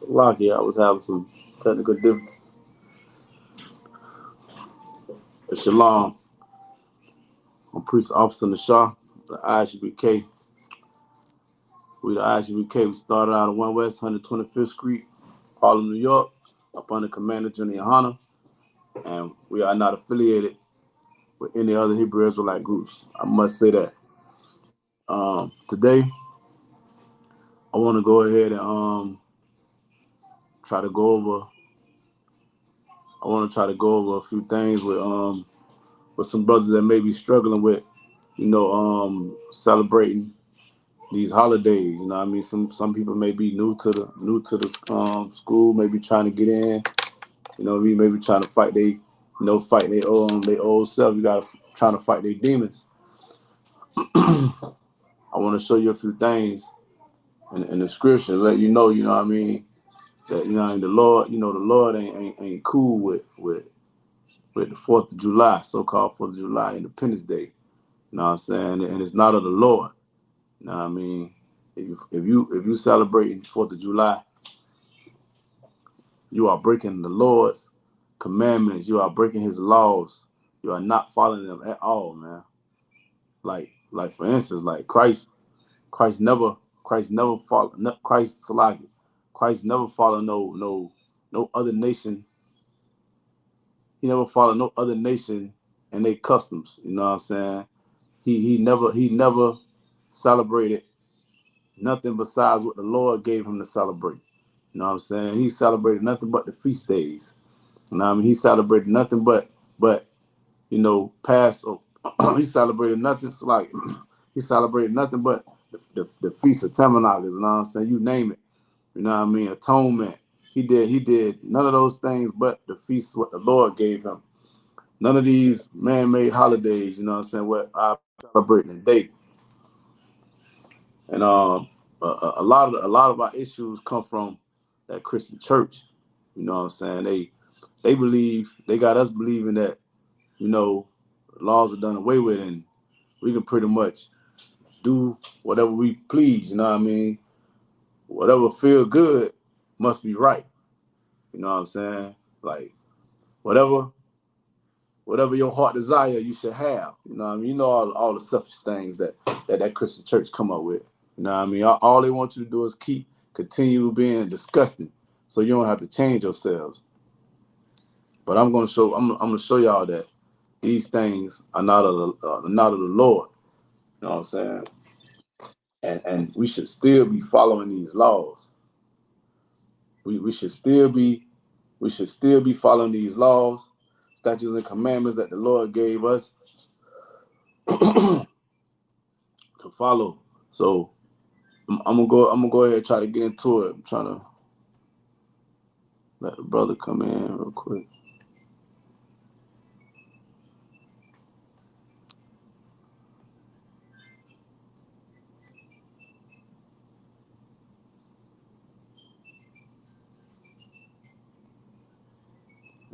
So lucky I was having some technical difficulties. Shalom. I'm Priest Officer Nasha, the ISUBK. We the ISUBK. We started out at 1 West 125th Street, Harlem, New York, up under Commander Junior Hunter, and we are not affiliated with any other Hebrew Israelite groups. I must say that. Today, I want to go ahead and try to go over. I want to try to go over a few things with some brothers that may be struggling with, celebrating these holidays. You know what I mean? Some people may be new to the school, maybe trying to get in. You know what I mean? Maybe trying to fight fight their old self. You gotta trying to fight their demons. I want to show you a few things in the scripture, let you know what I mean, that the Lord ain't cool with the 4th of July, so-called 4th of July, Independence Day. You know what I'm saying? And it's not of the Lord. You know what I mean? If you celebrating 4th of July, you are breaking the Lord's commandments. You are breaking his laws. You are not following them at all, man. Like for instance, like Christ never followed Christ never followed no other nation. He never followed no other nation and their customs. You know what I'm saying? He never celebrated nothing besides what the Lord gave him to celebrate. You know what I'm saying? He celebrated nothing but the feast days. You know what I mean? He celebrated nothing but Passover. He celebrated nothing. So like he celebrated nothing but the Feast of Tabernacles. You know what I'm saying? You name it. You know what I mean? Atonement. He did none of those things but the feast what the Lord gave him. None of these man-made holidays. You know what I'm saying? What I celebrating today. And a lot of our issues come from that Christian church. You know what I'm saying? They believe, they got us believing that, laws are done away with and we can pretty much do whatever we please, you know what I mean? Whatever feel good must be right. You know what I'm saying? Like whatever your heart desire, you should have. You know what I mean? You know all the selfish things that Christian church come up with. You know what I mean? All they want you to do is continue being disgusting, so you don't have to change yourselves. But I'm gonna show y'all that these things are not of the Lord. You know what I'm saying? And we should still be following these laws. We should still be following these laws, statutes, and commandments that the Lord gave us to follow. So I'm gonna go ahead and try to get into it. I'm trying to let the brother come in real quick.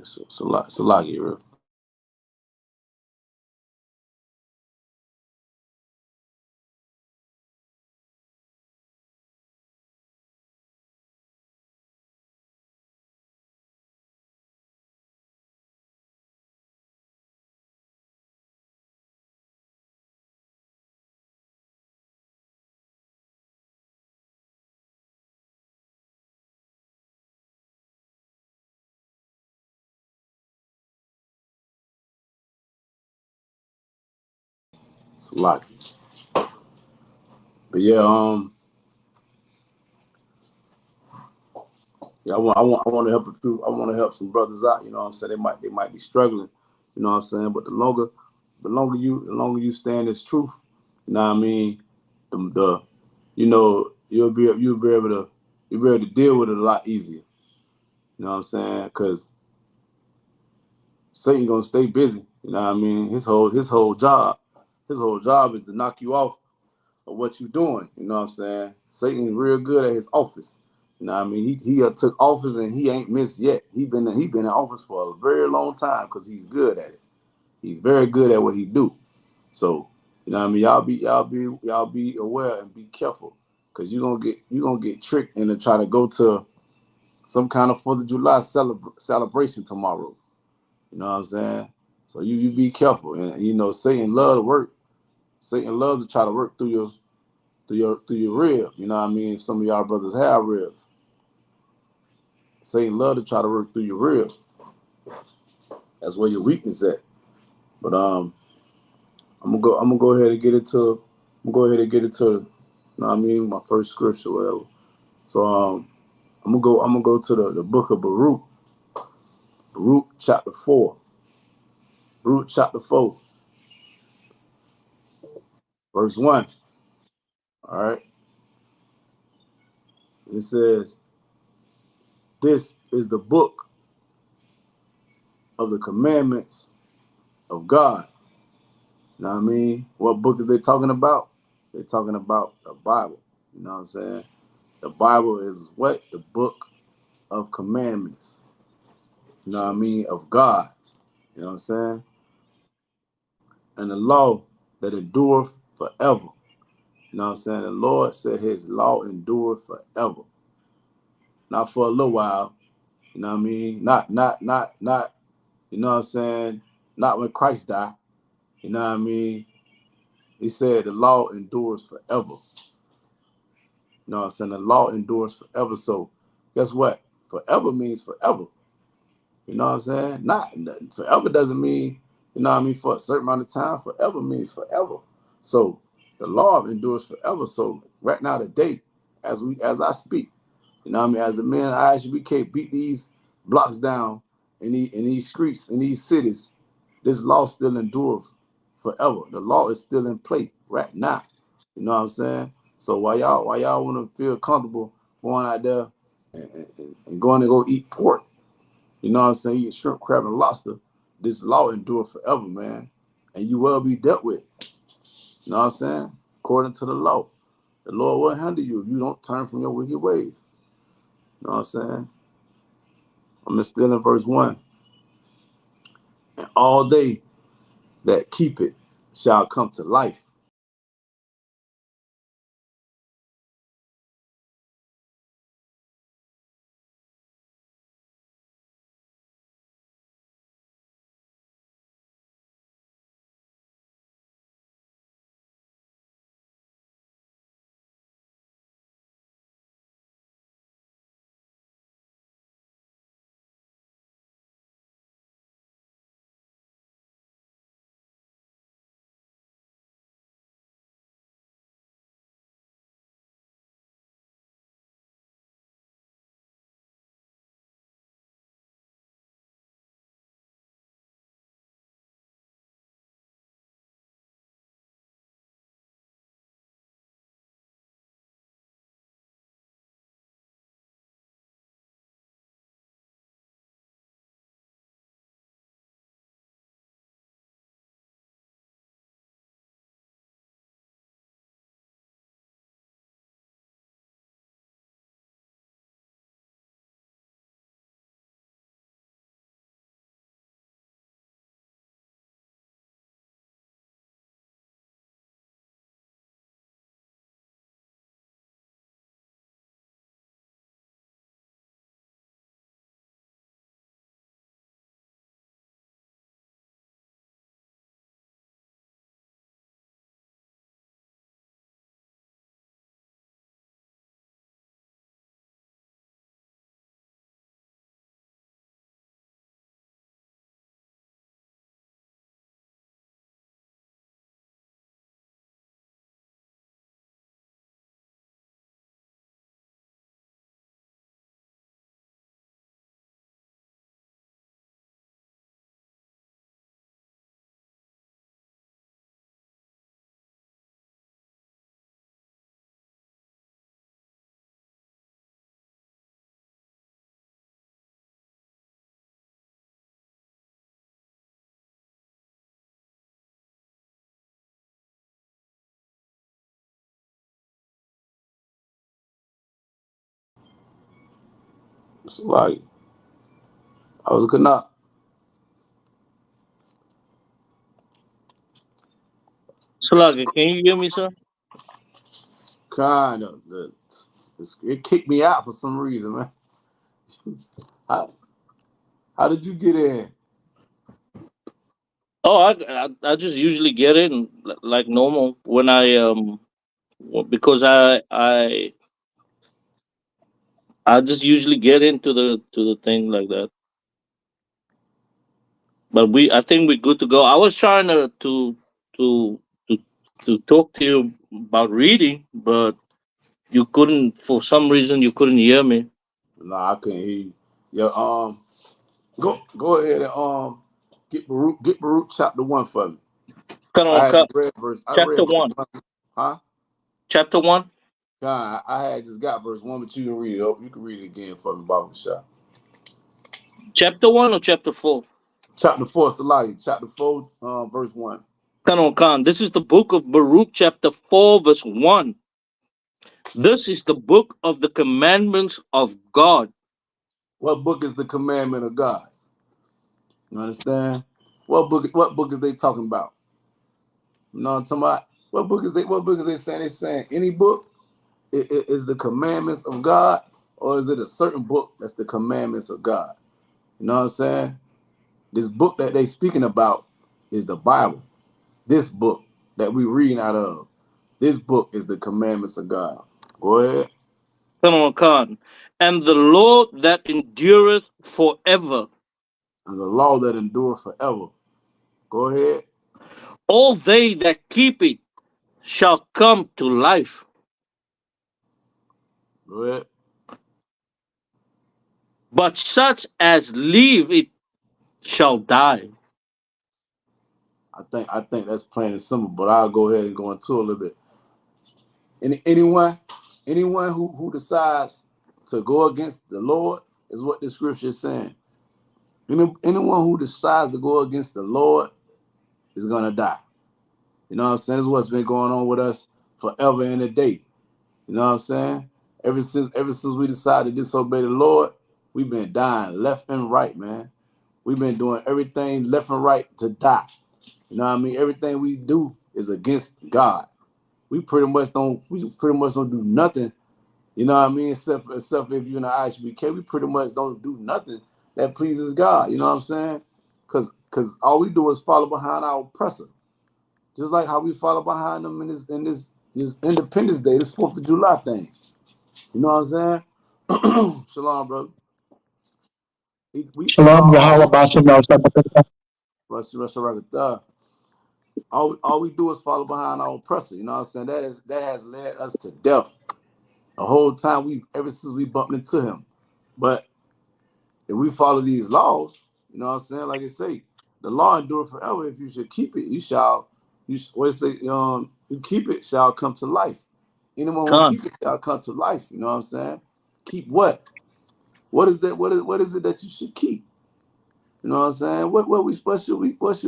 It's a lot here. It's a lot. But yeah, I want to help I want to help some brothers out. You know what I'm saying? They might be struggling. You know what I'm saying? But the longer you stand as truth, you know what I mean? The you'll be able to deal with it a lot easier. You know what I'm saying? Because Satan gonna stay busy. You know what I mean? His whole job is to knock you off of what you're doing. You know what I'm saying? Satan's real good at his office. You know what I mean? He took office and he ain't missed yet. He been in office for a very long time because he's good at it. He's very good at what he do. So, you know what I mean? Y'all be aware and be careful because you're gonna get tricked into try to go to some kind of 4th of July celebration tomorrow. You know what I'm saying? So you be careful, and you know Satan love to work. Satan loves to try to work through your rib. You know what I mean? Some of y'all brothers have ribs. Satan love to try to work through your rib. That's where your weakness at. But I'm gonna go ahead and get into you know what I mean, my first scripture, whatever. So I'm gonna go to the book of Baruch. Baruch chapter 4. Baruch chapter 4, verse 1. All right. It says, "This is the book of the commandments of God." You know what I mean? What book are they talking about? They're talking about the Bible. You know what I'm saying? The Bible is what? The book of commandments. You know what I mean? Of God. You know what I'm saying? And the law that endureth forever. You know what I'm saying? The Lord said his law endureth forever. Not for a little while. You know what I mean? Not, you know what I'm saying? Not when Christ died. You know what I mean? He said the law endures forever. You know what I'm saying? The law endures forever. So guess what? Forever means forever. You know what I'm saying? Not forever doesn't mean, you know what I mean, for a certain amount of time. Forever means forever. So the law endures forever. So right now today, as I speak, you know what I mean, as a man, I actually we can't beat these blocks down in these streets, in these cities. This law still endures forever. The law is still in play right now. You know what I'm saying? So why y'all want to feel comfortable going out there and going to go eat pork? You know what I'm saying? Eat shrimp, crab, and lobster. This law endure forever, man. And you will be dealt with. You know what I'm saying? According to the law. The Lord will handle you if you don't turn from your wicked ways. You know what I'm saying? I'm still in verse 1. And all they that keep it shall come to life. It's like, I was a good night. Salaka, can you hear me, sir? Kind of. It kicked me out for some reason, man. How how did you get in? Oh, I just usually get in like normal when because I just usually get into the thing like that. But I think we're good to go. I was trying to to to talk to you about reading, but you couldn't, for some reason you couldn't hear me. Nah, I couldn't hear you. Yeah, go ahead and get Baruch chapter 1 for me. Come on, I had just read I chapter read verse one. 1. Huh? Chapter one. God, I had just got verse 1, but you can read it. You can read it again for me, Baba Shah. Chapter one or chapter four? Chapter 4, Salaki. Chapter 4, verse 1. Come on, Khan. This is the book of Baruch, chapter 4, verse 1. This is the book of the commandments of God. What book is the commandment of God's? You understand? What book is they talking about? You know what I'm talking about? What book is they saying? They saying any book is the commandments of God, or is it a certain book that's the commandments of God? You know what I'm saying? This book that they speaking about is the Bible. This book that we reading out of, this book is the commandments of God. Go ahead. Come on, Khan. And the law that endureth forever. And the law that endure forever. Go ahead. All they that keep it shall come to life, Go ahead. but such as leave it shall die. I think that's plain and simple, but I'll go ahead and go into a little bit. Anyone who decides to go against the Lord is what the scripture is saying. Anyone who decides to go against the Lord is gonna die. You know what I'm saying? This is what's been going on with us forever and a day. You know what I'm saying? Ever since we decided to disobey the Lord, we've been dying left and right, man. We've been doing everything left and right to die. You know what I mean? Everything we do is against God. We pretty much don't do nothing. You know what I mean? Except if you're in the IHBK, we pretty much don't do nothing that pleases God. You know what I'm saying? Cause all we do is follow behind our oppressor. Just like how we follow behind them in this Independence Day, this 4th of July thing. You know what I'm saying? Shalom, brother. We Shalom, Yahweh Bashem, Yahweh. all we do is follow behind our oppressor. You know what I'm saying? That has led us to death. The whole time ever since we bumped into him. But if we follow these laws, you know what I'm saying? Like I say, the law endure forever. If you should keep it, what it say, you keep it shall come to life. Anyone who Khan. keep it shall come to life. You know what I'm saying? Keep what? What is that? What is it that you should keep? You know what I'm saying? What should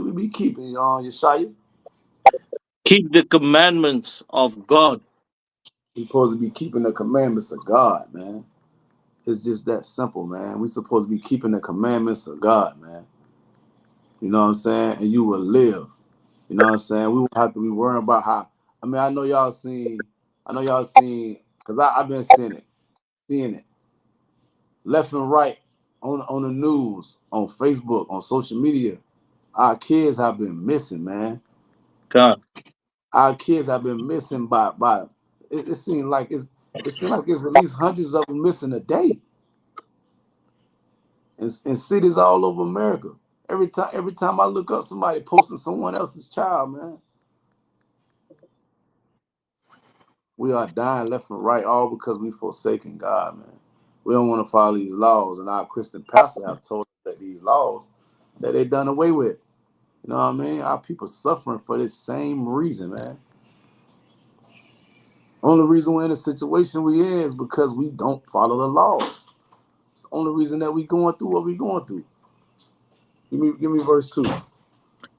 we be keeping, Yeshaya? Keep the commandments of God. We supposed to be keeping the commandments of God, man. It's just that simple, man. We supposed to be keeping the commandments of God, man. You know what I'm saying? And you will live. You know what I'm saying? We won't have to be worrying about how. I mean, I know y'all seen, because I've been seeing it left and right on the news, on Facebook, on social media. Our kids have been missing, man. Khan. Our kids have been missing by. It seems like it's at least hundreds of them missing a day in cities all over America. Every time I look up, somebody posting someone else's child, man. We are dying left and right, all because we forsaken God, man. We don't want to follow these laws, and our Christian pastor have told us that these laws that they done away with. You know what I mean? Our people suffering for this same reason, man. Only reason we're in the situation we in is because we don't follow the laws. It's the only reason that we going through what we going through. Give me verse 2.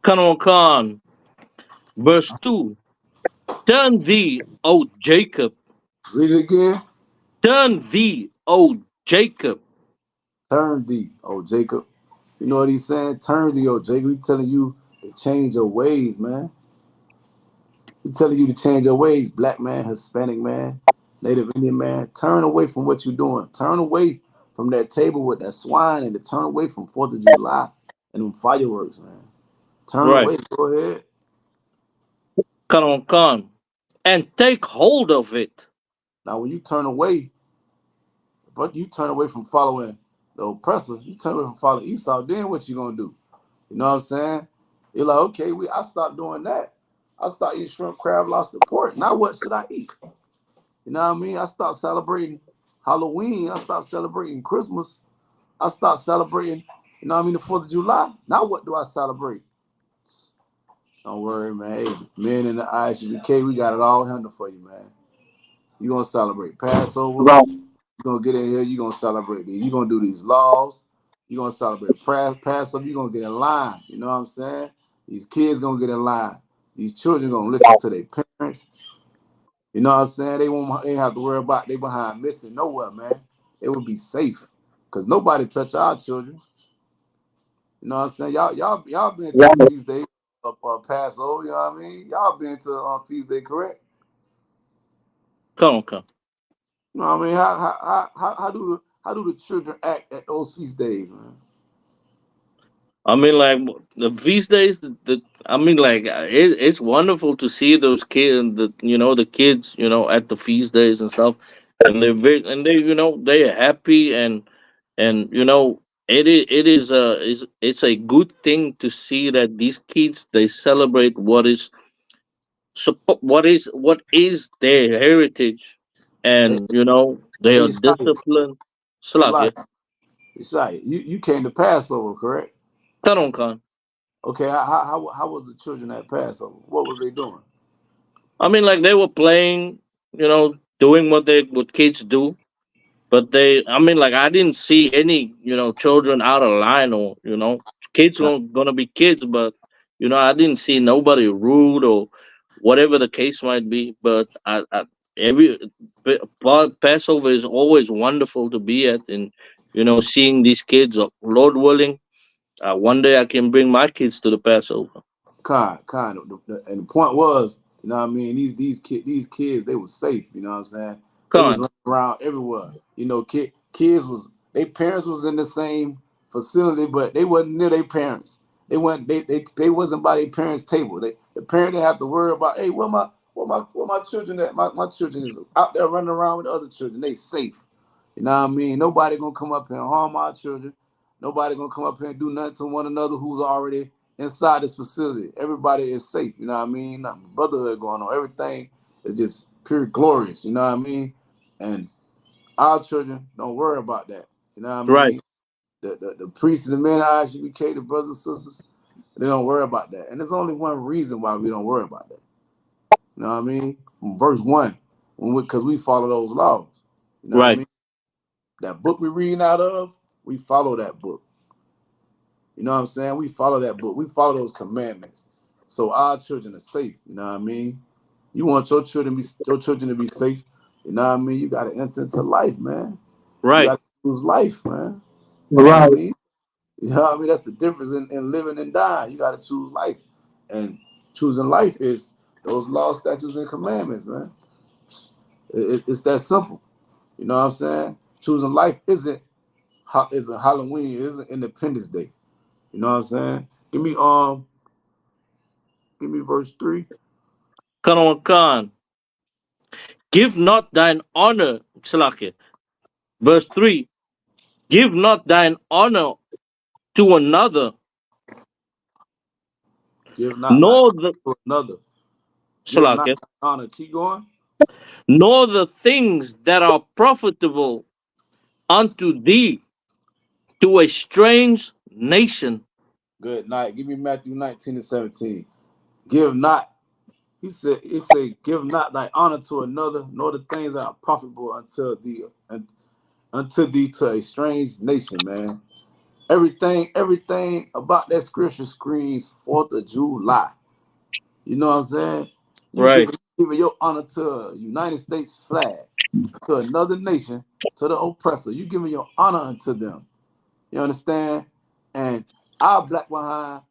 Come on, Khan. Verse 2. Turn thee, O Jacob. Read it again. Turn thee, O Jacob. Turn thee, O Jacob. You know what he's saying? Turn thee, O Jacob. He's telling you to change your ways, man. He's telling you to change your ways, black man, Hispanic man, Native Indian man. Turn away from what you're doing. Turn away from that table with that swine and to turn away from 4th of July and them fireworks, man. Turn Right. away. Go ahead. Come, and take hold of it. Now, when you turn away, but you turn away from following the oppressor, you turn away from following Esau, then what you gonna do? You know what I'm saying? You're like, okay, I stopped doing that. I stopped eating shrimp, crab, lobster, pork. Now what should I eat? You know what I mean? I stopped celebrating Halloween. I stopped celebrating Christmas. I stopped celebrating, you know what I mean, the 4th of July. Now what do I celebrate? Don't worry, man. Hey, men in the ISUBK, we got it all handled for you, man. You gonna celebrate Passover. Right. You gonna get in here. You gonna celebrate these. You gonna do these laws. You gonna celebrate Passover. You gonna get in line. You know what I'm saying? These kids gonna get in line. These children gonna listen to their parents. You know what I'm saying? They ain't have to worry about they behind missing nowhere, man. They would be safe. Cause nobody touch our children. You know what I'm saying? Y'all been to Right. the feast day of Passover, you know what I mean? Y'all been to feast day, correct? Come. You know what I mean? How do the children act at those feast days, man? I mean, like these days, I mean, like it's wonderful to see those kids, the kids, at the feast days and stuff, and they're happy and it's a good thing to see that these kids they celebrate what is their heritage, Hey, and they hey, are Shia, disciplined. Shia, Slack Shia, you came to Passover, correct? it. Okay, how was the children at Passover? What was they doing? I mean, like they were playing, doing what kids do. But I mean, like I didn't see any, children out of line or kids gonna be kids. But I didn't see nobody rude or whatever the case might be. But every Passover is always wonderful to be at, and seeing these kids. Lord willing, one day I can bring my kids to the Passover. Kind of. And the point was, you know what I mean? These kids, they were safe. You know what I'm saying? They was Con, running around everywhere. You know, kids was their parents was in the same facility, but they wasn't near their parents. They weren't. They wasn't by their parents' table. The parent didn't have to worry about, hey, where my children at? My children is out there running around with other children. They safe. You know what I mean? Nobody gonna come up here and harm our children. Nobody gonna come up here and do nothing to one another who's already inside this facility. Everybody is safe. You know what I mean? Nothing but brotherhood going on. Everything is just pure glorious. You know what I mean? And our children don't worry about that. You know what I right, mean? The priests and the men of ISUBK, the brothers and sisters, they don't worry about that. And there's only one reason why we don't worry about that. You know what I mean? From verse 1, because we follow those laws. You know what I right, mean? That book we're reading out of, we follow that book. You know what I'm saying? We follow that book. We follow those commandments. So our children are safe. You know what I mean? You want your children to be safe. You know what I mean? You got to enter into life, man. You right, got to choose life, man. You know what I Right. mean? You know what I mean? That's the difference in living and dying. You got to choose life. And choosing life is those laws, statutes, and commandments, man. It's that simple. You know what I'm saying? Choosing life isn't Halloween. It isn't Independence Day. You know what I'm saying? Give me verse 3. Con. Give not thine honor, Salaki. Verse 3. Give not thine honor to another, Give not thy nor honor the to another. Give not Salaki, thy honor. Keep going. nor the things that are profitable unto thee to a strange nation. Good night. Give me Matthew 19 and 17. Give not. He said, give not thy honor to another, nor the things that are profitable unto thee to a strange nation, man. Everything about that scripture screams 4th of July. You know what I'm saying? You Right, giving your honor to a United States flag, to another nation, to the oppressor. You giving your honor unto them. You understand? And our black behind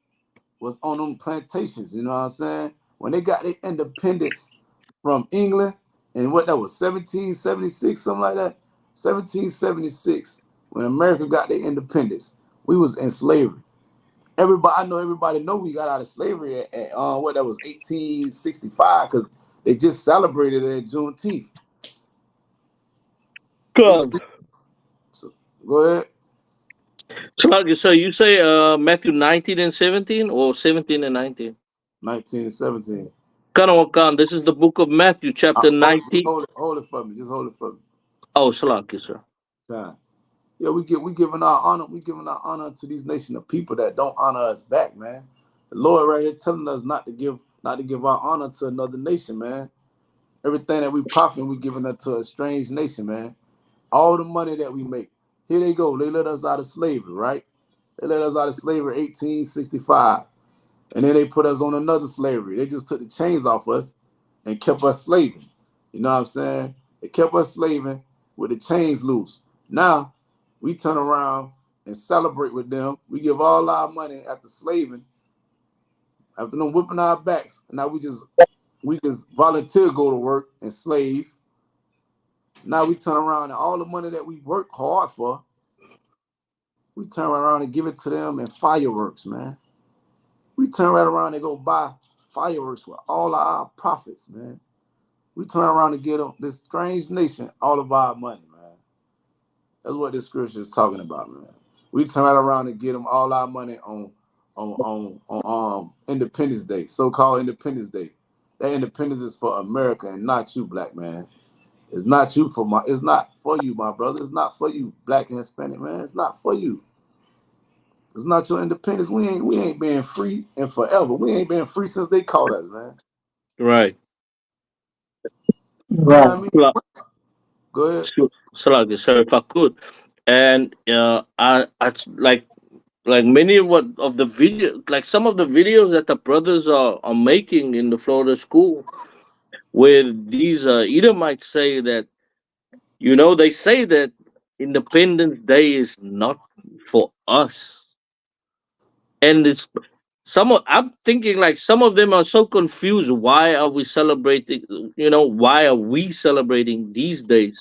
was on them plantations. You know what I'm saying? When they got their independence from England, and what that was 1776, something like that. 1776. When America got their independence, we was in slavery. Everybody know we got out of slavery at what that was 1865 because they just celebrated it at Juneteenth. They, Come. so, go ahead. So you say Matthew 19 and 17 or 17 and 19? 19 and 17. Kanawakan, this is the book of Matthew, chapter 19. Hold it for me. Just hold it for me. Oh, Salaki, sir. God. Yeah, we giving our honor. We giving our honor to these nation of people that don't honor us back, man. The Lord right here telling us not to give our honor to another nation, man. Everything that we profit, we giving it to a strange nation, man. All the money that we make, here they go. They let us out of slavery, right? They let us out of slavery 1865. And then they put us on another slavery. They just took the chains off us and kept us slaving. You know what I'm saying? They kept us slaving with the chains loose. Now we turn around and celebrate with them. We give all our money after slaving, after them whipping our backs. And now we just volunteer go to work and slave. Now we turn around and all the money that we work hard for, we turn around and give it to them in fireworks, man. We turn right around and go buy fireworks with all of our profits, man. We turn around and give them this strange nation all of our money, man. That's what this scripture is talking about, man. We turn right around and give them all our money on Independence Day, so-called Independence Day. That independence is for America and not you, black man. It's not for you, my brother. It's not for you, black and Hispanic, man. It's not for you. It's not your independence. We ain't been free and forever. We ain't been free since they caught us, man. Right. You know what I mean? Sala- Go ahead. Salaki, sir, if I could. And I like many of the video, like some of the videos that the brothers are making in the Florida school, where these Edomites say that, they say that Independence Day is not for us. And I'm thinking like some of them are so confused. Why are we celebrating? Why are we celebrating these days,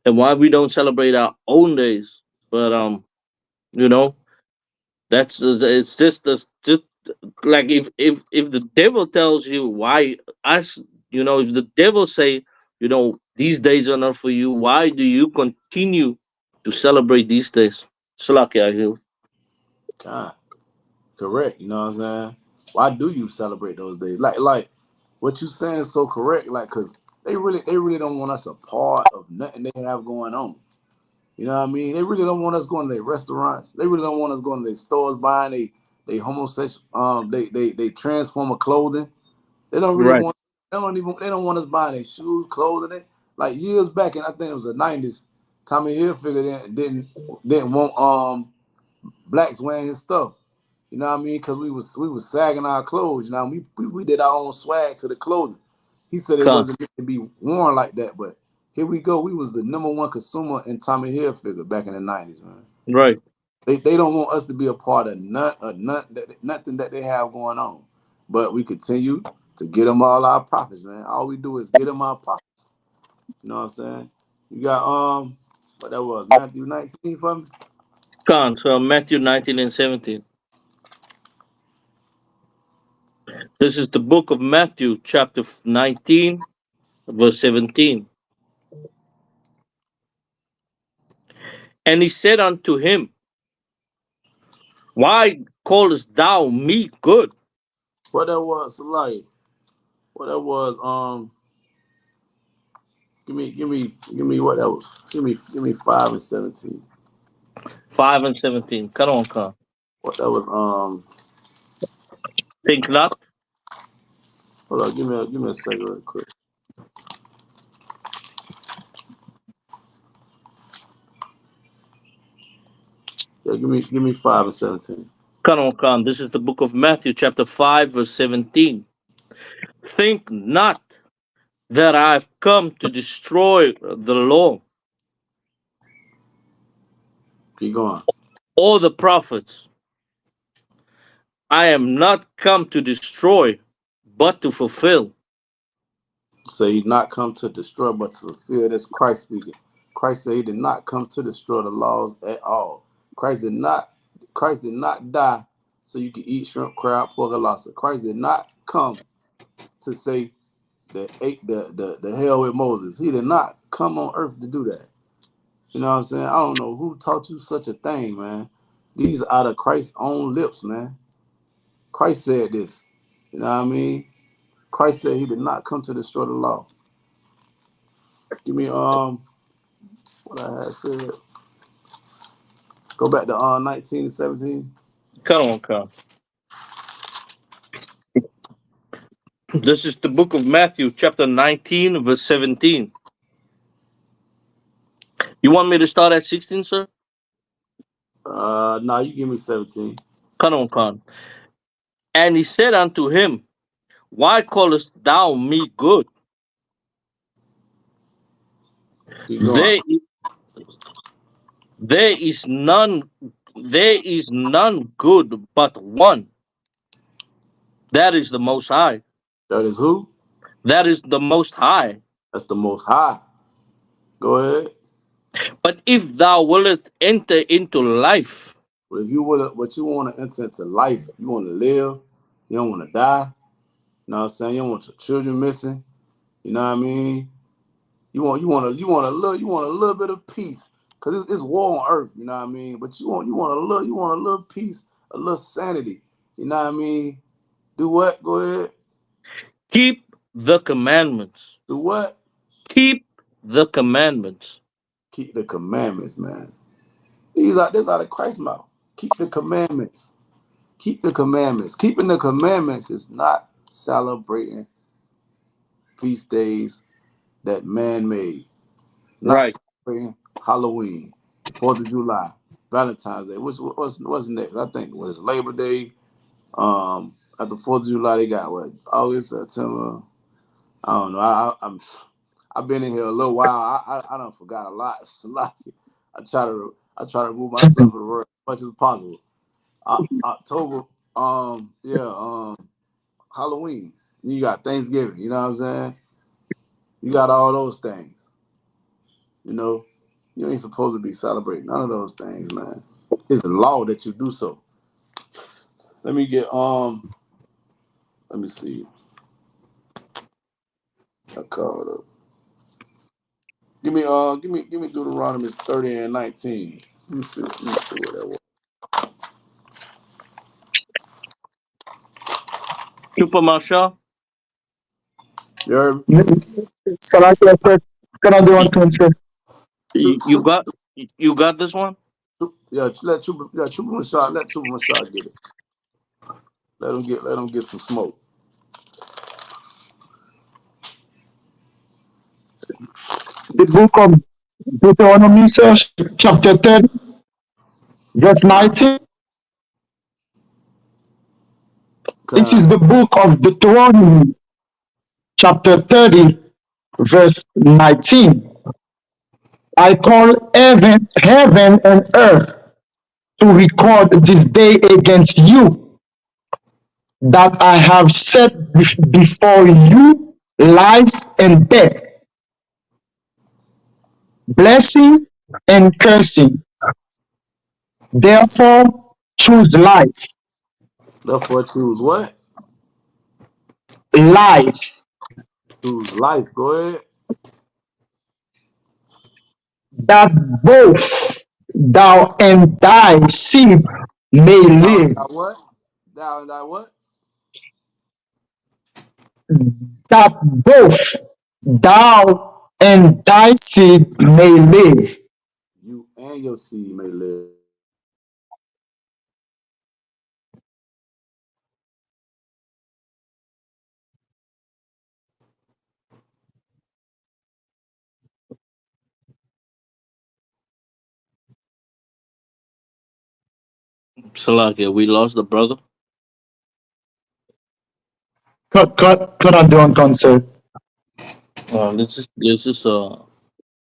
and why we don't celebrate our own days? But you know, that's it's just like if the devil tells you why us, if the devil say, these days are not for you, why do you continue to celebrate these days? Salaki, I hear. God, correct. You know what I'm saying? Why do you celebrate those days? Like what you saying is so correct. Like, cause they really don't want us a part of nothing they have going on. You know what I mean? They really don't want us going to their restaurants. They really don't want us going to their stores buying they homosexual they transformer clothing. They don't really Right. want they don't want us buying their shoes, clothing. Like years back, and I think it was the 90s, Tommy Hilfiger didn't want blacks wearing his stuff. You know what I mean? Because we was sagging our clothes. You know, we did our own swag to the clothing. He said it Con. wasn't meant to be worn like that, but here we go. We was the number one consumer in Tommy Hilfiger back in the 90s, man. Right. They don't want us to be a part of nothing that they have going on. But we continue to get them all our profits, man. All we do is get them our profits. You know what I'm saying? You got what that was, Matthew 19 for me? Con. So Matthew 19 and 17. This is the book of Matthew, chapter 19, verse 17. And he said unto him, why callest thou me good? What that was, like, what that was, give me what that was. Give me 5 and 17. 5 and 17. Come on, come. What that was, Think not. hold on, give me a second real quick. Yeah, give me 5 and 17. Come on, come. This is the book of Matthew, chapter 5, verse 17. Think not that I've come to destroy the law Keep going. or the prophets. I am not come to destroy, but to fulfill. Say he's not come to destroy but to fulfill. That's Christ speaking. Christ said he did not come to destroy the laws at all. Christ did not die so you can eat shrimp, crab, pork, or lobster. Christ did not come to say that ate the hell with Moses. He did not come on earth to do that. You know what I'm saying? I don't know who taught you such a thing, man. These are out of Christ's own lips, man. Christ said this. You know what I mean? Christ said he did not come to destroy the law. Give me what I had said. Go back to 1917. Come. This is the book of Matthew, chapter 19, verse 17. You want me to start at 16, sir? No, you give me 17. Come. And he said unto him, why callest thou me good? Keep going. There, there is none, there is none good but one. That is the Most High. That is who? That is the Most High. That's the Most High. Go ahead. But if thou wilt enter into life, But if you would, what you want to enter into life, you want to live, you don't want to die. You know what I'm saying? You don't want your children missing. You know what I mean? You want a little bit of peace, cause it's war on earth. You know what I mean? But you want a little peace, a little sanity. You know what I mean? Do what? Go ahead. keep the commandments. Do what? Keep the commandments. Keep the commandments, man. This out of Christ's mouth. Keep the commandments. Keep the commandments. Keeping the commandments is not celebrating feast days that man made. Not Right. celebrating Halloween, 4th of July, Valentine's Day. What's next? I think what is Labor Day. After 4th of July, they got what? August, September. I don't know. I've been in here a little while. I done forgot a lot. It's a lot. I try to remove myself from the word as much as possible. October, Halloween. You got Thanksgiving. You know what I'm saying? You got all those things. You know, you ain't supposed to be celebrating none of those things, man. It's a law that you do so. Let me see. I call it up. Give me Deuteronomy 30 and 19. Let me see what that was. Super Masha, You heard me? Salakia, sir. Can I do one thing, sir? you got you got this one? Chupa Mashah get it. Let him get some smoke. The book of Deuteronomy, sir, chapter 10, verse Huh? 19. This Kind. is the book of Deuteronomy, chapter 30, verse 19. I call heaven and earth to record this day against you, that I have set before you life and death, blessing and cursing. Therefore, choose life, Therefore, choose what? life, Choose life. Go ahead. that both thou and thy seed may live, Thou what? Thou what? that both thou and thy seed may live. You and your seed may live. Salakia, we lost the brother. Cut on doing concert. Let's just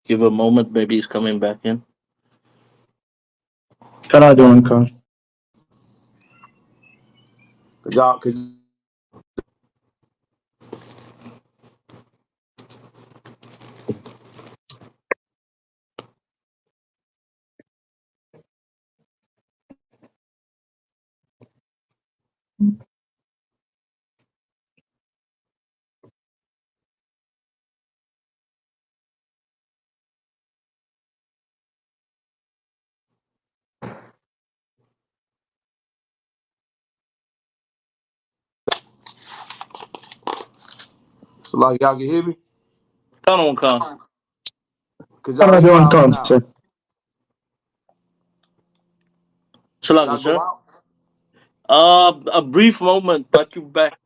give a moment. Maybe he's coming back in. Cut on doing con. Could So like y'all can hear me? Come on, Khan. Could Can y'all I hear do where on I went count, out? sir? Did Salaka, I go sir. out? A brief moment, but you back.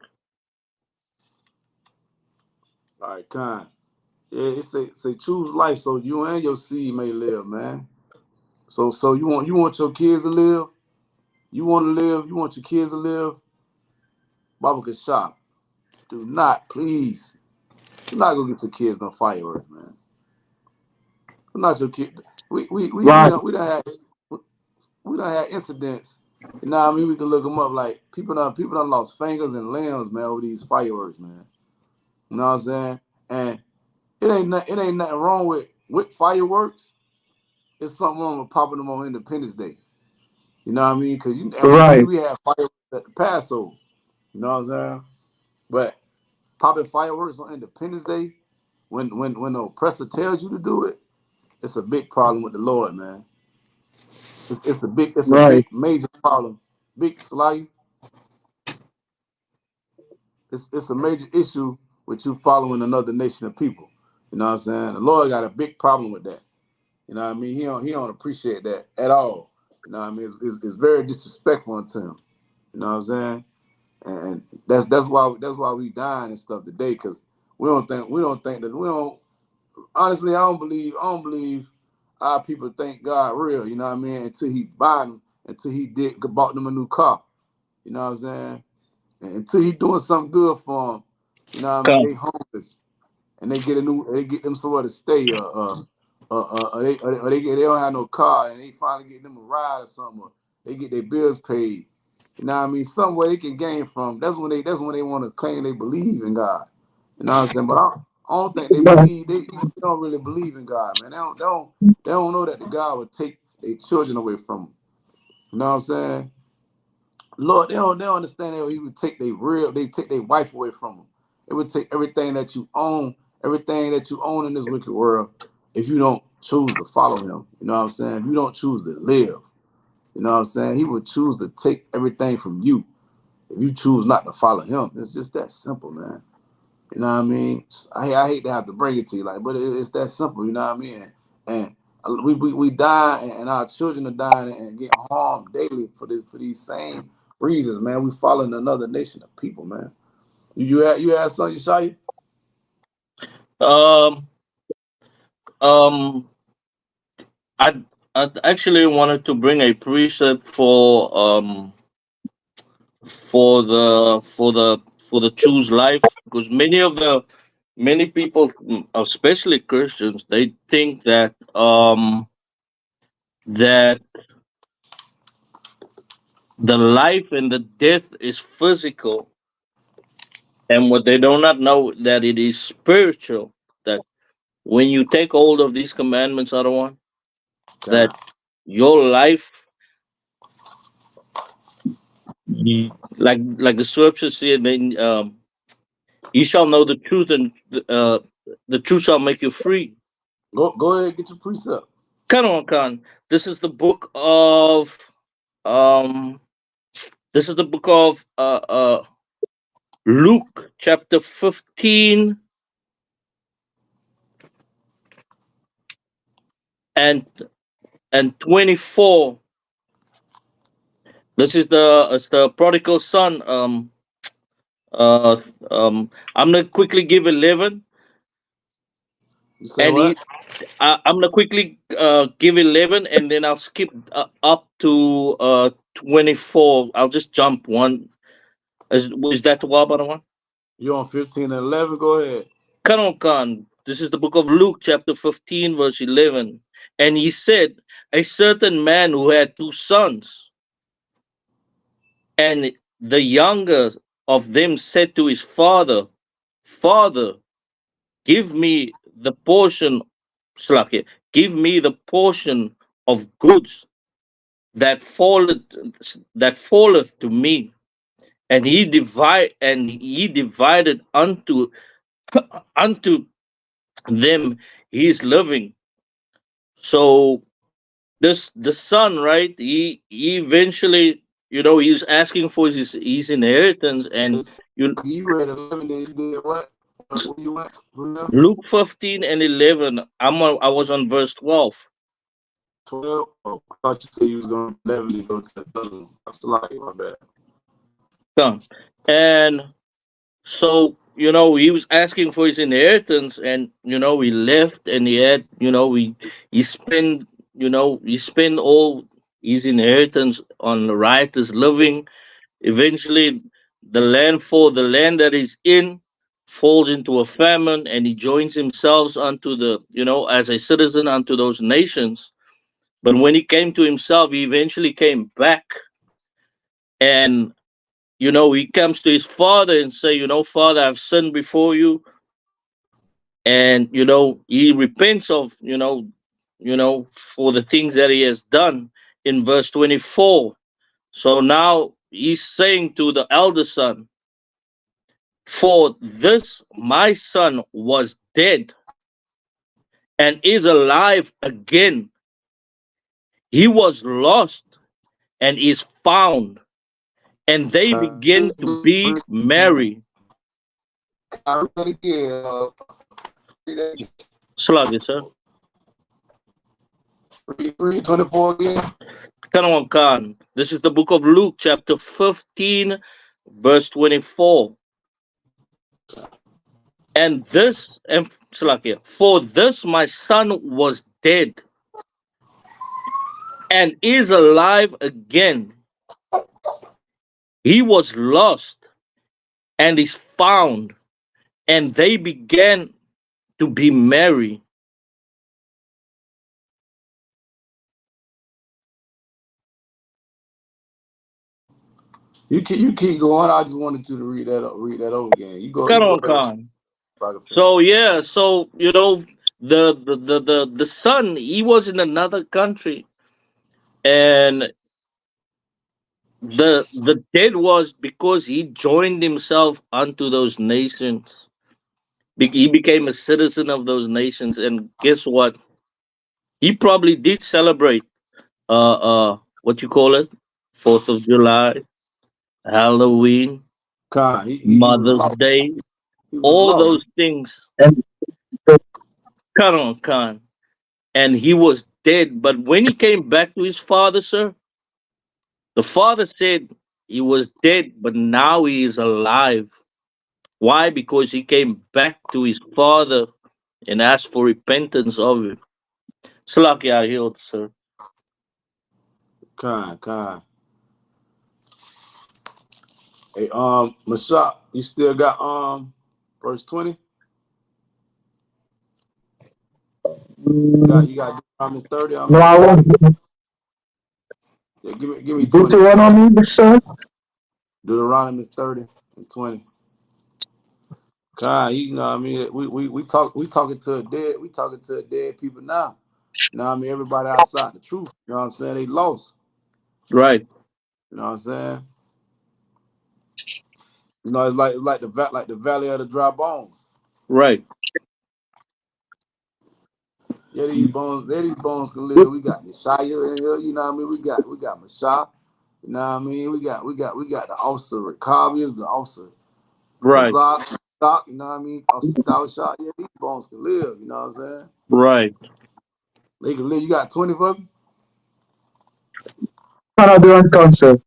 All right, kind. Yeah, it say choose life so you and your seed may live, man. So you want your kids to live? You want to live? You want your kids to live? Baba Kashab, do not, please, do not go get your kids no fireworks, man. Do not your kid. Right, We don't have we don't have incidents. You know what I mean? We can look them up. Like people done lost fingers and limbs, man, over these fireworks, man. You know what I'm saying? And it ain't nothing wrong with fireworks. It's something wrong with popping them on Independence Day. You know what I mean? Because and we see right, we have fireworks at the Passover. You know what I'm saying? But popping fireworks on Independence Day when the oppressor tells you to do it, it's a big problem with the Lord, man. It's a right, big major problem. Big Sly, it's a major issue with you following another nation of people. You know what I'm saying? The Lord got a big problem with that. You know what I mean? He don't appreciate that at all. You know what I mean? It's very disrespectful to him. You know what I'm saying? And that's why we dying and stuff today, because we don't think that we don't honestly I don't believe our people think God real, you know what I mean, until he buy them, until he bought them a new car. You know what I'm saying? And until he doing something good for them, you know what I mean, they Khan. homeless and they get them somewhere to stay, they don't have no car and they finally get them a ride or something, or they get their bills paid. You know what I mean? Some way they can gain from. That's when they want to claim they believe in God. You know what I'm saying? But I don't think they right, believe. They don't really believe in God, man. They don't know that the God would take their children away from them. You know what I'm saying? Lord, they don't understand that he would take their wife away from them. It would take everything that you own in this wicked world, if you don't choose to follow him. You know what I'm saying? If you don't choose to live, you know what I'm saying? He would choose to take everything from you if you choose not to follow him. It's just that simple, man. You know what I mean? I hate to have to bring it to you, like, but it's that simple. You know what I mean? And we die, and our children are dying and getting harmed daily for these same reasons, man. We following another nation of people, man. You had something, Yeshaya? Um, um, I I actually wanted to bring a precept for the choose life, because many people, especially Christians, they think that the life and the death is physical, and what they do not know that it is spiritual. That when you take hold of these commandments, other one, that God. your life, like the scripture said, then you shall know the truth, and the truth shall make you free. Go ahead, get your precept. Come on, Khan. This is the book of um. This is the book of Luke, chapter 15 and 24. This is the prodigal son. Uh, I'm gonna quickly give 11, You say and what? I'm gonna quickly give 11, and then I'll skip up to 24. I'll just jump one. Is that the one? You on 15 and 11? Go ahead. Khan Khan. This is the book of Luke, chapter 15, verse 11. And he said, a certain man who had two sons, and the younger of them said to his father, Father, give me the portion, Slakia, give me the portion of goods that falleth to me. And he divided unto them his living. So this the son, right? He eventually, he's asking for his inheritance, and It's you like you read 11, then you did what? Where you at? Luke 15 and 11. I was on verse 12. 12? Oh, I thought you said you was going to 11 and go to the other one. That's a lot. My bad. Come. And so, he was asking for his inheritance, and he left, and he had, he spent, he spent all his inheritance on riotous living. Eventually, the land that he's in falls into a famine, and he joins himself unto the, as a citizen unto those nations. But when he came to himself, he eventually came back, and he comes to his father and say, Father, I've sinned before you, and he repents of, for the things that he has done in verse 24. So now he's saying to the elder son, for this my son was dead and is alive again. He was lost and is found. And they begin to be merry. I read that again. Read that again. Slug it, sir. Read 24 again. Kanawan Khan. This is the book of Luke, chapter 15, verse 24. And Salakia, for this my son was dead and is alive again. He was lost and is found, and they began to be merry. You keep going. I just wanted you to read that over again. You go Kanawan ahead. Khan. So the son, he was in another country, and the dead was because he joined himself unto those nations. He became a citizen of those nations, and guess what? He probably did celebrate what you call it, 4th of July, Halloween, Khan, he was Mother's lost. Day, He was all lost. those things. And Come on, Khan. And he was dead. But when he came back to his father, sir, the father said he was dead, but now he is alive. Why? Because he came back to his father and asked for repentance of him. Slaki, I healed, sir. Khan. Hey, Mashak, you still got verse 20? You got Deuteronomy 30. no, I won't. Yeah, give me 20. Deuteronomy, sir. Deuteronomy 30 and 20. God, you know what I mean? We talking to a dead people now. You know what I mean? Everybody outside the truth. You know what I'm saying? They lost. Right, You know what I'm saying? You know, it's like the valley of the dry bones. right, Yeah, these bones can live. We got Nasha in here, you know what I mean? We got Masha, you know what I mean? We got the officer Rakabias, the officer right, Kazak, you know what I mean? Officer Dawshot. Yeah, these bones can live, you know what I'm saying? right. They can live. You got 20 of them? Canada and Council.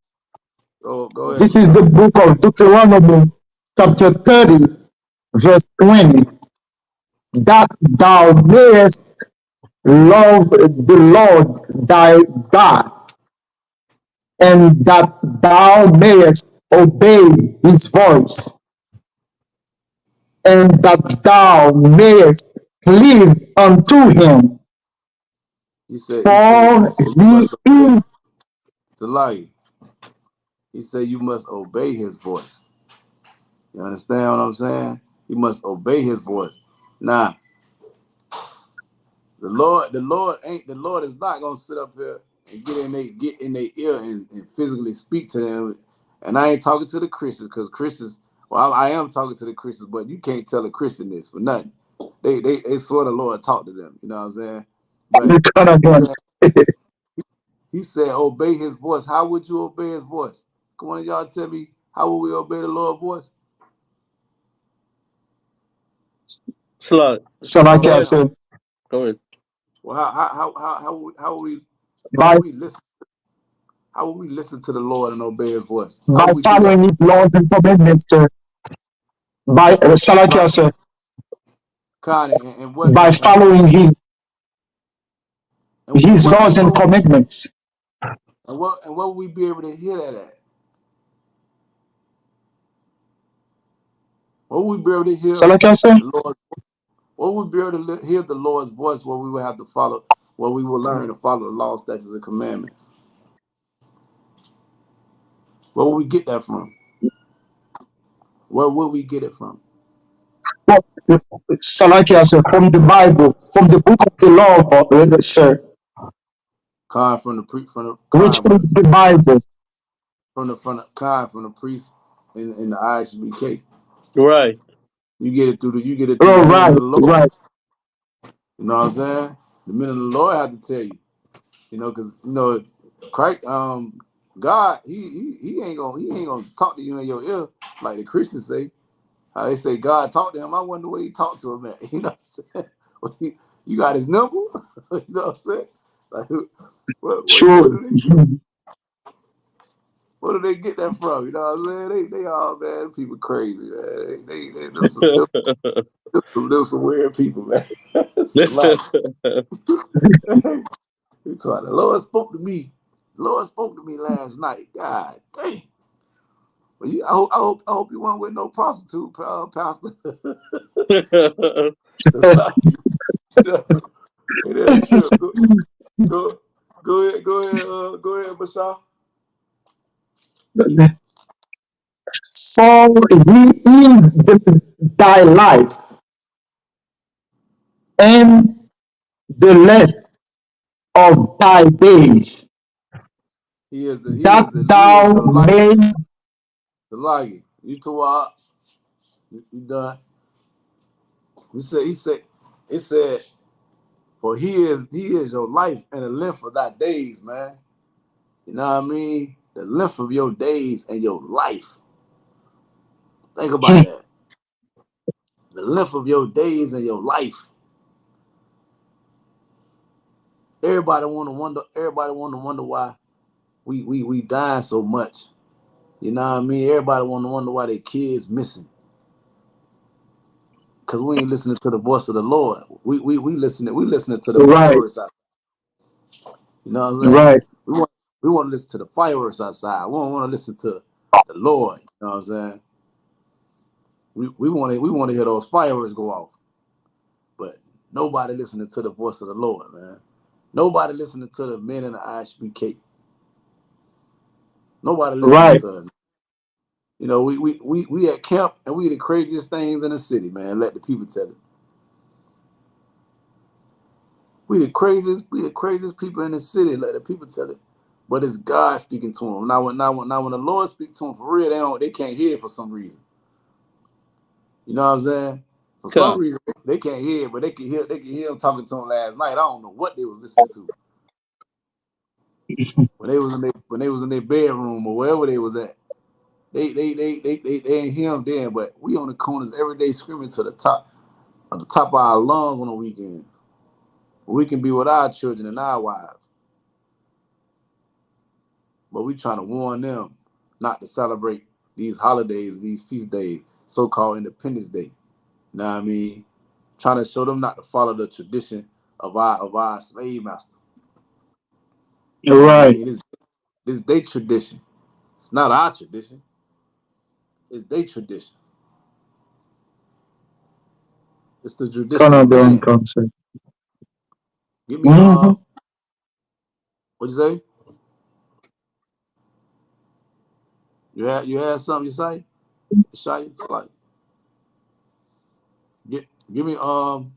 Go ahead, This is Masha. the book of Deuteronomy, chapter 30, verse 20. That thou mayest love the Lord thy God, and that thou mayest obey his voice, and that thou mayest cleave unto him. He For said you he must obey. is It's a lie. He said you must obey his voice. You understand what I'm saying? You must obey his voice. Now, the Lord is not gonna sit up here and get in their ear and physically speak to them. And I ain't talking to the Christians because Christians. Well, I am talking to the Christians, but you can't tell a Christian this for nothing. They swear the Lord talk to them. You know what I'm saying? But the Canadian. he said, obey his voice. How would you obey his voice? Come on, y'all tell me, how will we obey the Lord's voice? Slut. Salaki Go I ahead. said, Go ahead. Well, how by will we listen? How will we listen to the Lord and obey His voice? How by will we do that? following his laws and commandments, sir. By Salaki I Kind, said, and what by following his laws and commandments. and what will we be able to hear that at? What will we be able to hear Salaki I said, the Lord? What will we be able to hear the Lord's voice? What we will have to follow? What we will learn to follow the law, statutes, and commandments. Where will we get that from? Where will we get it from? Salaki I said, from the Bible, from the book of the law, sir, From the which is brother. the Bible. From the priest in the ISBK. Right. You get it through the Oh, men right, of the Lord. right. You know what I'm saying? The men of the Lord have to tell you. Because Christ, God, he ain't gonna talk to you in your ear like the Christians say. How they say God talked to him. I wonder the way he talked to him at. You know what I'm saying? You got his number. You know what I'm saying? Like, what True. do they get that from? You know what I'm saying? They all, man, people crazy, man. There's some weird people, man. It's like he told the Lord spoke to me. The Lord spoke to me last night. God dang. Well, I hope you weren't with no prostitute, Pastor. It is true. Go, go ahead, Bashar. For he is thy life and the length of thy days, that He is thou your life. may The like you two are you done. He said, for he is your life and the length of thy days, man. You know what I mean? The length of your days and your life. Think about that. The length of your days and your life. Everybody wanna wonder why we dying so much. You know what I mean? Everybody wanna wonder why their kids missing. Cause we ain't listening to the voice of the Lord. We listening to the right, fireworks out. You know what I'm saying? right, We want to listen to the fireworks outside. We don't want to listen to the Lord. You know what I'm saying? We want to hear those fireworks go off. But nobody listening to the voice of the Lord, man. Nobody listening to the men in the ISBK. Nobody listening right. to us. You know, we at camp and we the craziest things in the city, man. Let the people tell it. We the craziest people in the city. Let the people tell it. But it's God speaking to them. Now when the Lord speaks to them for real, they can't hear it for some reason. You know what I'm saying? For some reason they can't hear it, but they can hear him talking to them last night. I don't know what they was listening to. When they was in their bedroom or wherever they was at. They ain't hear him then, but we on the corners every day screaming to the top of our lungs on the weekends. We can be with our children and our wives. But we trying to warn them not to celebrate these holidays, these feast days, so-called Independence Day. You know what I mean? Trying to show them not to follow the tradition of our slave master. You know what I Right. mean? It's their tradition. It's not our tradition. It's their tradition. It's the tradition of Canadian man. concept. Give me Mm-hmm. what you say? You had something you say? Shy? It's like give me Awesome.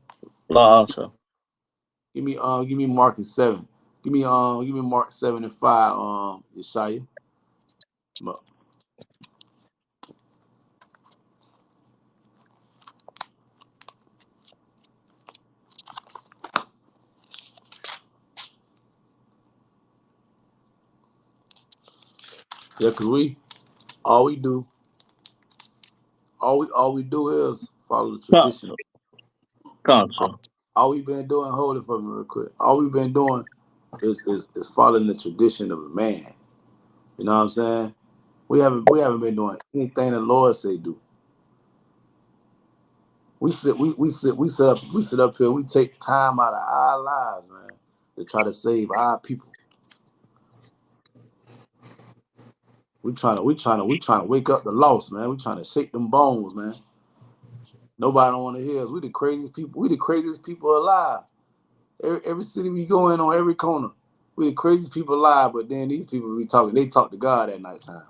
give me Mark and 7. Give me Mark 7 and 5, Yeshaya. Yeah, cause all we do is follow the Come, tradition. Can't, sir. All we've been doing, hold it for me real quick. All we've been doing is following the tradition of a man. You know what I'm saying? We haven't been doing anything the Lord say do. We sit up here. We take time out of our lives, man, to try to save our people. We trying to wake up the lost, man. We trying to shake them bones, man. Nobody don't want to hear us. We the craziest people. We the craziest people alive. Every city we go in on every corner, we the craziest people alive. But then these people we talking, they talk to God at nighttime.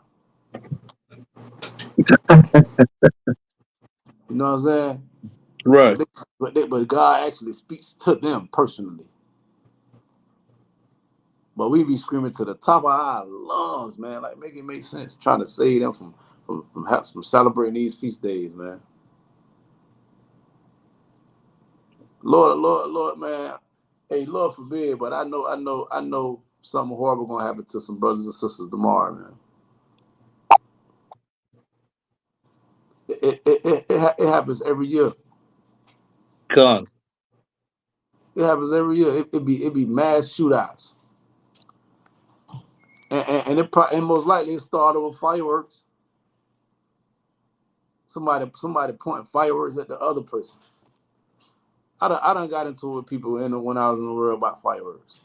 You know what I'm saying? But Right. but God actually speaks to them personally. But we be screaming to the top of our lungs, man. Like make it make sense. Trying to save them from celebrating these feast days, man. Lord, man. Hey, Lord forbid, but I know something horrible gonna happen to some brothers and sisters tomorrow, man. It happens every year. Can't. It happens every year. It be mass shootouts, and most likely it started with fireworks. Somebody pointing fireworks at the other person. I done got into it with people when I was in the world about fireworks,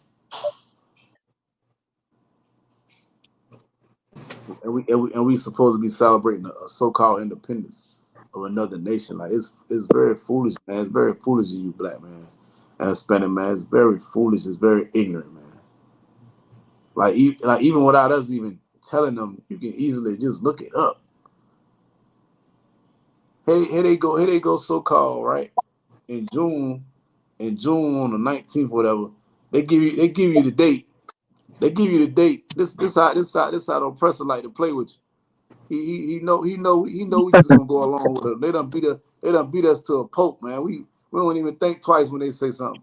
and we supposed to be celebrating a so-called independence of another nation. Like it's very foolish, man. It's very foolish of you, black man and Hispanic man. It's very foolish. It's very ignorant, man. Like even without us even telling them, you can easily just look it up. Here they go, so-called right in June, on the 19th, whatever. They give you the date. They give you the date. This how the oppressor like to play with you. He know we just gonna go along with it. They done beat us to a pope, man. We don't even think twice when they say something.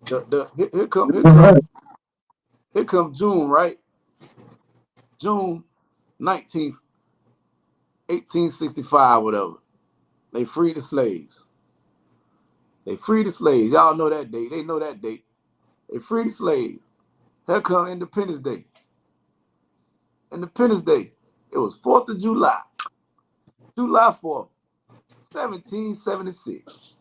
Here come here come Right. here come June, right? June 19th, 1865, whatever. They freed the slaves. They freed the slaves. Y'all know that date. They know that date. They freed the slaves. Here come Independence Day. Independence Day. It was 4th of July. July 4th, 1776.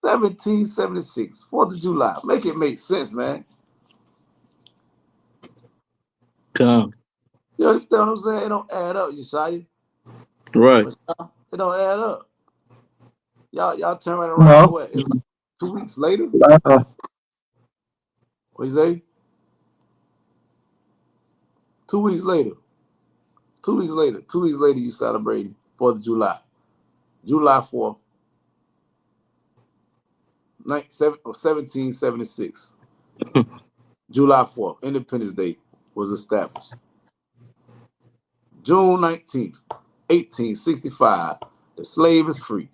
1776. 4th of July. Make it make sense, man. Can't. You understand what I'm saying? It don't add up, Yeshaya. Right. But it don't add up. Y'all turn right around. No. What? It's like 2 weeks later. Uh, What you say? 2 weeks later. 2 weeks later. 2 weeks later, you celebrating 4th of July. July 4th, 1776. July 4th, Independence Day was established. June 19th, 1865, the slave is free.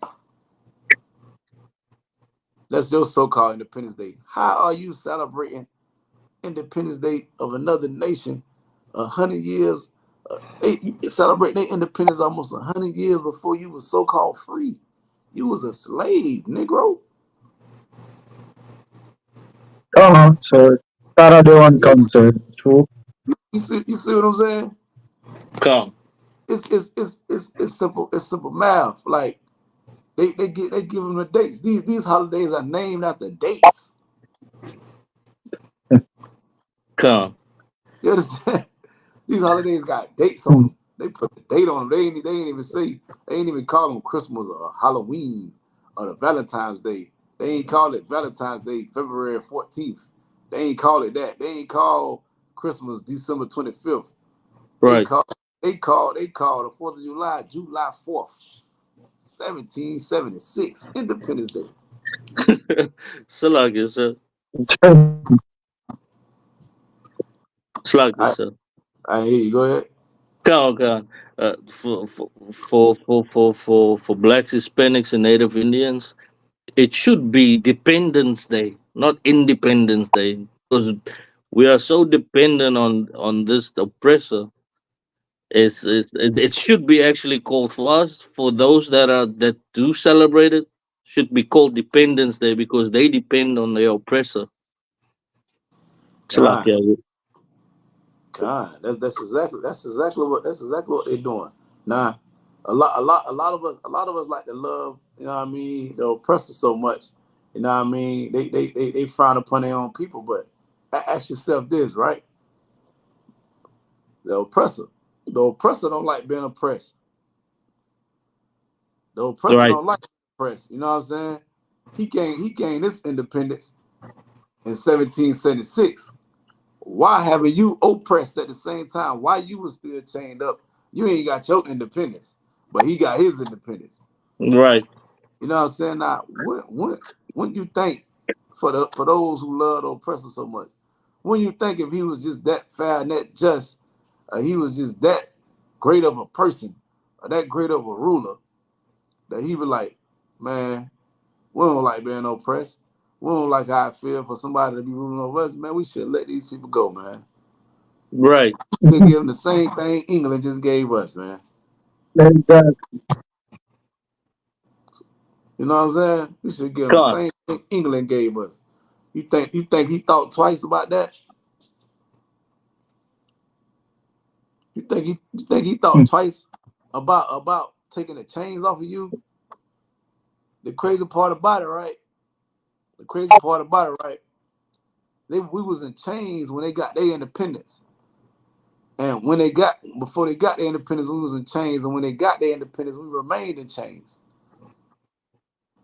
That's your so-called Independence Day. How are you celebrating Independence Day of another nation 100 years? They celebrate their independence almost 100 years before you was so-called free. You was a slave, Negro. so para the one You, concert. True. you see what I'm saying? Can't. It's simple. It's simple math. Like they give them the dates. These holidays are named after dates. Can't. You understand? These holidays got dates on Hmm. them. They put the date on them. They ain't even say. They ain't even call them Christmas or Halloween or the Valentine's Day. They ain't call it Valentine's Day February 14th. They ain't call it that. They ain't call Christmas December 25th. They Right. call they call the 4th of July July 4th, 1776 Independence Day. Still like it, sir. It's like I this, sir. I hear you. Go ahead. Can't. Can't. For blacks, Hispanics, and Native Indians, it should be Dependence Day, not Independence Day, because we are so dependent on this oppressor It should be actually called for us, for those that do celebrate it, should be called Dependence Day because they depend on their oppressor. So like, God, yeah, God, that's exactly what they're doing. Now, a lot of us like to love, you know what I mean, the oppressor so much. You know what I mean? They frown upon their own people, but ask yourself this, right? The oppressor, the oppressor don't like being oppressed. The oppressor right, don't like being oppressed. You know what I'm saying? He gained this independence in 1776. Why haven't you oppressed at the same time? Why you was still chained up? You ain't got your independence, but he got his independence. right, You know what I'm saying? Now, when you think for those who love the oppressor so much, when you think if he was just that fair and that just, he was just that great of a person, or that great of a ruler, that he was like, man, we don't like being oppressed. We don't like how I feel for somebody to be ruling over us, man. We should let these people go, man. right. They give them the same thing England just gave us, man. Exactly. You know what I'm saying? We should give them the God, same thing England gave us. You think he thought twice about that? You think he thought twice about taking the chains off of you? The crazy part about it, right? The crazy part about it, right? We was in chains when they got their independence. And before they got their independence, we was in chains. And when they got their independence, we remained in chains.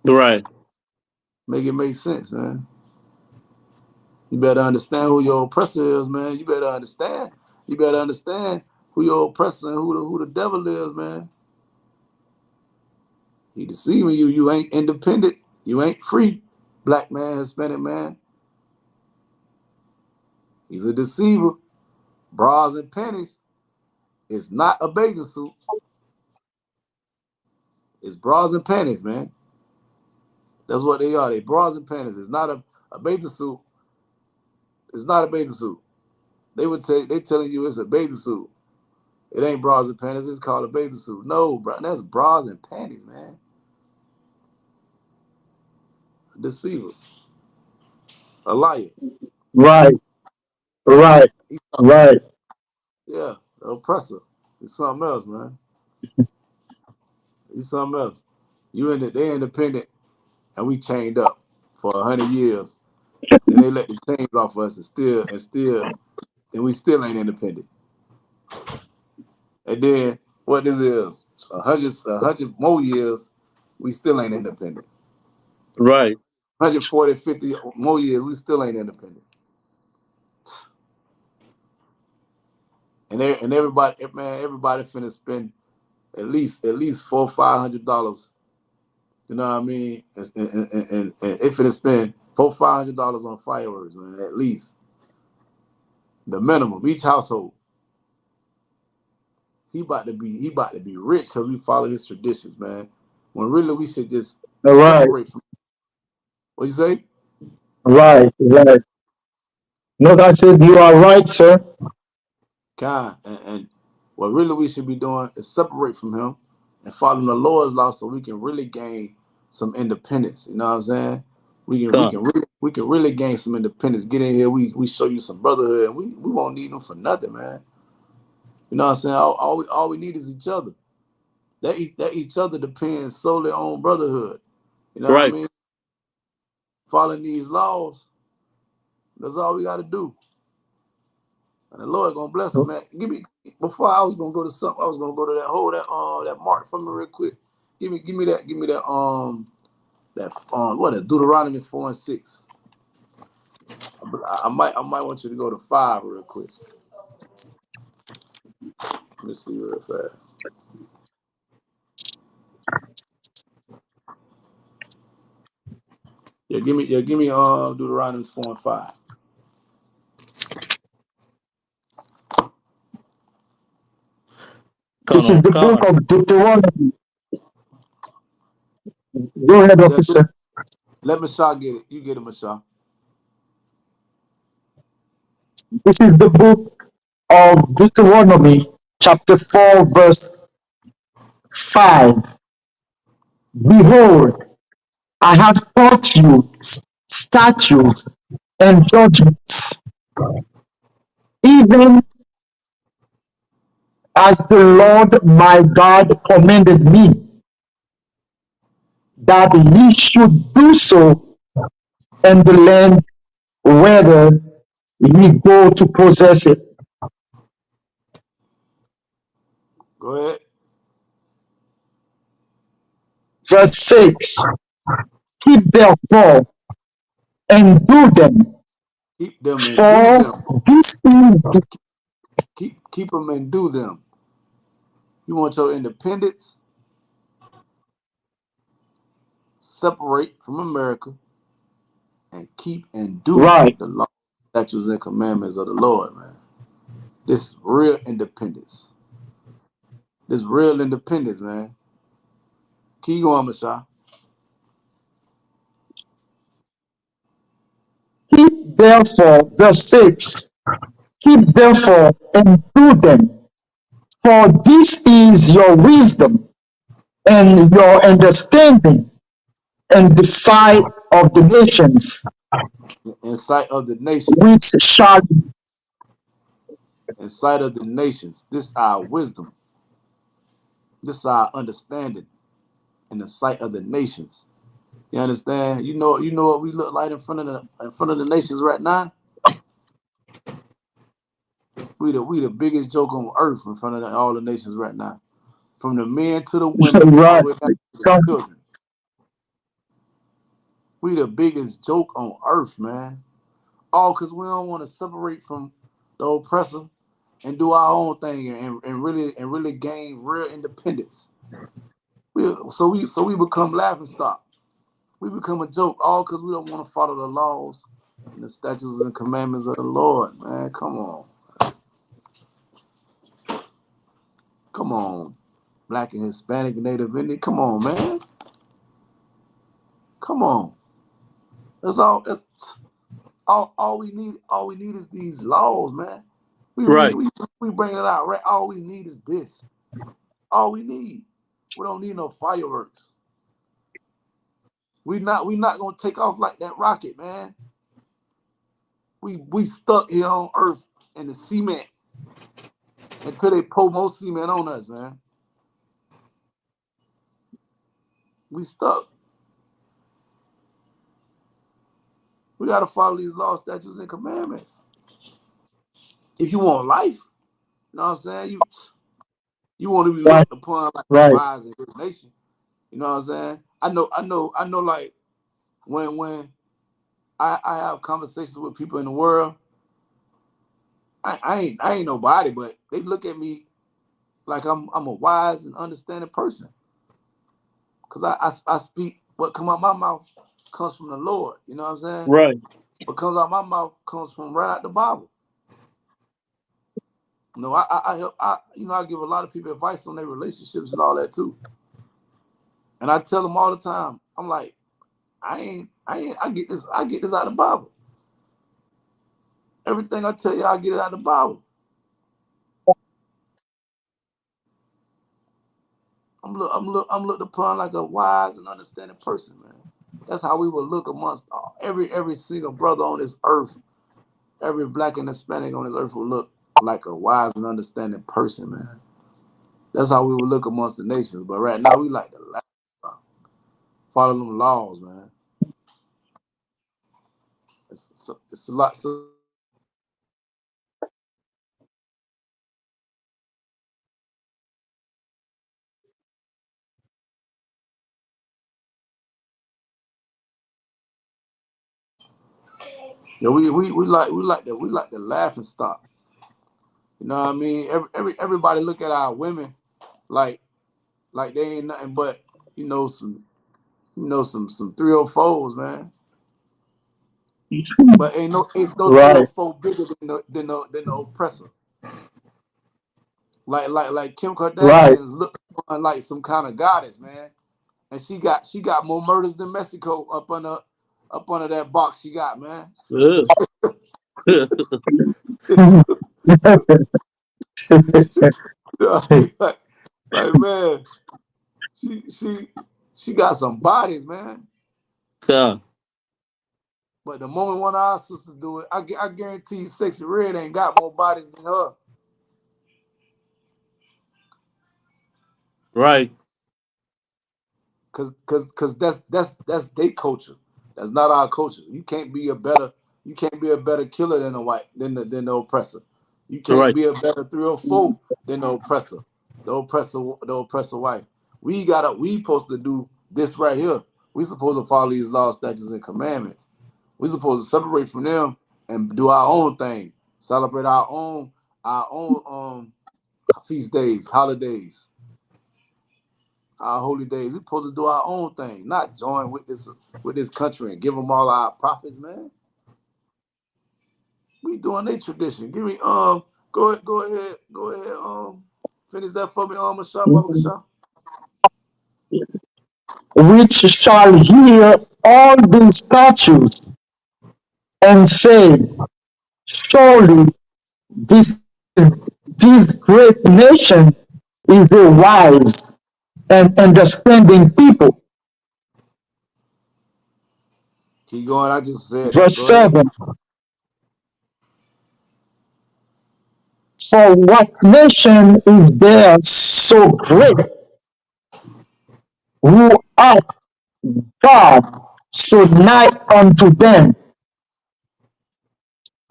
right, Make it make sense, man. You better understand who your oppressor is, man. You better understand. You better understand who your oppressor and who the devil is, man. He deceiving you. You ain't independent. You ain't free. Black man, Hispanic man. He's a deceiver. Bras and panties. It's not a bathing suit. It's bras and panties, man. That's what they are. They bras and panties. It's not a bathing suit. It's not a bathing suit. They telling you it's a bathing suit. It ain't bras and panties. It's called a bathing suit. No, bro, that's bras and panties, man. A deceiver, a liar. Right, right, He, right, yeah, the oppressor. He's something else, man. He's something else. They independent, and we chained up for 100 years. Then they let the chains off us, and we still ain't independent. And then what this is, a hundred more years, we still ain't independent. right, 140, 50 more years, we still ain't independent. And everybody, man, everybody finna spend at least $400-500. You know what I mean? And it finna spend $400-500 on fireworks, man. At least the minimum each household. He about to be rich because we follow his traditions, man. When really we should just right, separate from. What you say? right, right. No, I said you are right, sir. And what really we should be doing is separate from him and following the Lord's law so we can really gain some independence. You know what I'm saying? We can we God, can really we can really gain some independence. Get in here, we show you some brotherhood, and we won't need them for nothing, man. You know what I'm saying? All we need is each other. That each other depends solely on brotherhood. You know what I right. mean? Following these laws, that's all we got to do. And the Lord gonna bless us, man. Give me before I was gonna go to something. I was gonna go to that mark for me real quick. Give me that what is Deuteronomy 4:6. I might want you to go to 5 real quick. Let me see real fast. Yeah, give me Deuteronomy 4:5. This Con is on the book con. of Deuteronomy. Go ahead, Yeah, officer. let Mashah get it. You get it, Mashah. This is the book of Deuteronomy, chapter 4, verse 5. Behold, I have taught you statutes and judgments, even as the Lord my God commanded me, that ye should do so in the land whither ye go to possess it. Go ahead. Verse 6. Keep therefore and do them, Keep them and do for them. this is Keep them and do them. You want your independence? Separate from America and keep and do right. the law, statutes, and commandments of the Lord, man. This real independence. This real independence, man. Keep going, Nasha. Keep therefore, verse 6. Keep therefore and do them, for this is your wisdom and your understanding in the sight of the nations, In sight of the nations. which shall In sight of the nations. This is our wisdom. This is our understanding in the sight of the nations. You understand? You know what we look like in front of the nations right now? We the biggest joke on earth in front of all the nations right now. From the men to the women, all right. the way down to the children. We the biggest joke on earth, man. All because we don't want to separate from the oppressor and do our own thing and really gain real independence. So we become laughing stock. We become a joke, all because we don't want to follow the laws and the statutes and commandments of the Lord, man. Come on, Black and Hispanic and Native Indian. Come on, man. Come on. That's all. All we need. All we need is these laws, man. We Right. we bring it out, right? All we need is this. All we need. We don't need no fireworks. We not gonna take off like that rocket, man. We stuck here on Earth in the cement until they pour more cement on us, man. We stuck. We gotta follow these laws, statutes, and commandments. If you want life, you know what I'm saying? You want to be Right. looked upon like a Right. wise and good nation. You know what I'm saying? I know. Like when I have conversations with people in the world, I ain't nobody, but they look at me like I'm a wise and understanding person. Cause I speak what come out my mouth comes from the Lord. You know what I'm saying? Right. What comes out my mouth comes from right out the Bible. You know, I help I give a lot of people advice on their relationships and all that too. And I tell them all the time, I'm like, I get this out of the Bible. Everything I tell you, I get it out of the Bible. I'm looked upon like a wise and understanding person, man. That's how we will look amongst every single brother on this earth. Every Black and Hispanic on this earth will look like a wise and understanding person, man. That's how we will look amongst the nations. But right now, we like to laugh, follow them laws, man. It's a lot. So yeah, we like to laugh and stop. You know what I mean? Everybody look at our women like they ain't nothing but you know some some 304s, man. But ain't no Right. 304 bigger than the oppressor. Like Kim Right. Kardashian's look like some kind of goddess, man. And she got more murders than Mexico up under that box she got, man. Ugh. like man, she she she got some bodies, man. Con. But the moment one of our sisters do it, I guarantee you, Sexy Red ain't got more bodies than her. Right. Cause that's their culture. That's not our culture. You can't be a better killer than the white than the oppressor. You can't Right. be a better 304 than the oppressor. The oppressor wife. We supposed to do this right here. We supposed to follow these laws, statutes, and commandments. We supposed to separate from them and do our own thing. Celebrate our own feast days, holidays, our holy days. We supposed to do our own thing, not join with this country and give them all our profits, man. We doing their tradition. Give me go ahead finish that for me, Baba Kasha. which shall hear all these statutes and say, surely this great nation is a wise and understanding people. Keep going. I just said that. Verse Go ahead. 7. For what nation is there so great, who hath God so nigh unto them,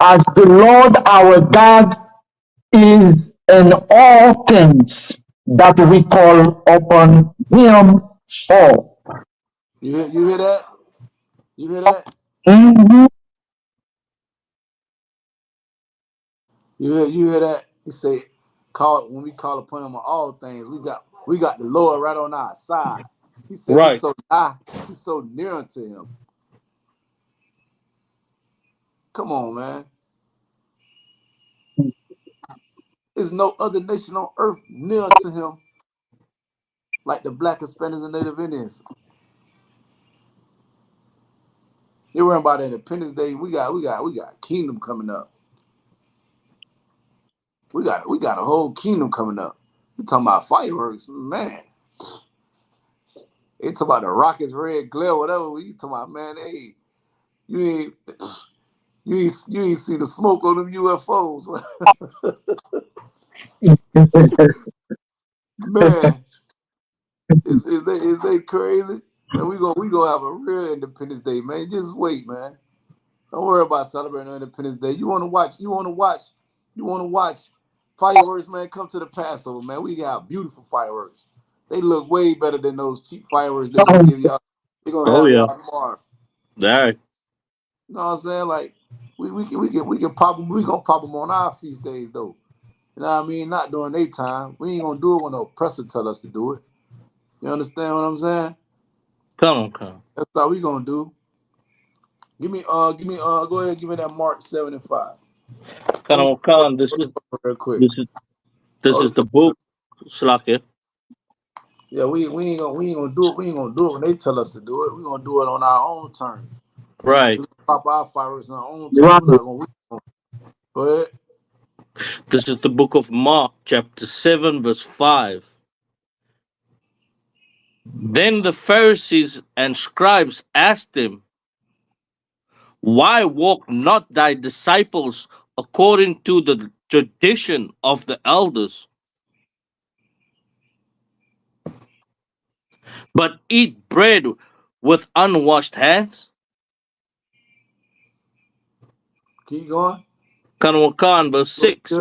as the Lord our God is in all things that we call upon him for? You hear that? You hear that? Mhm. You hear that? He say, "Call when we call upon him on all things. We got the Lord right on our side." He said, "We Right. so nigh, we so near unto him." Come on, man. There's no other nation on earth near to him like the Black Hispanics and Native Indians. You're worrying about Independence Day. We got Kingdom coming up. We got a whole kingdom coming up. We talking about fireworks, man. They talking about the rockets, red glare, whatever. We talking about, man. Hey, you ain't you ain't see the smoke on them UFOs, man. Is they crazy? Man, we gonna have a real Independence Day, man. Just wait, man. Don't worry about celebrating Independence Day. You wanna watch fireworks, man. Come to the Passover, man. We got beautiful fireworks. They look way better than those cheap fireworks they're gonna give y'all. They're gonna Oh have yeah. y'all tomorrow. There. You know what I'm saying? Like we can pop them. We gonna pop them on our feast days though. You know what I mean? Not during their time. We ain't gonna do it when the oppressor tell us to do it. You understand what I'm saying? Come on, come. That's all we gonna do. Go ahead, give me that Mark 7 and 5. Come Hold on, it, hold come. it, hold it for me real quick. This is this Hold is it for the me real book. quick. Slack it. Yeah, we ain't gonna do it. We ain't gonna do it when they tell us to do it. We gonna do it on our own terms. We Right. gonna pop our fireworks on our own terms. Right. We gonna go ahead. This is the book of Mark, chapter 7, verse 5. Then the Pharisees and scribes asked him, why walk not thy disciples according to the tradition of the elders, but eat bread with unwashed hands? Keep going. Kanwakan, verse 6.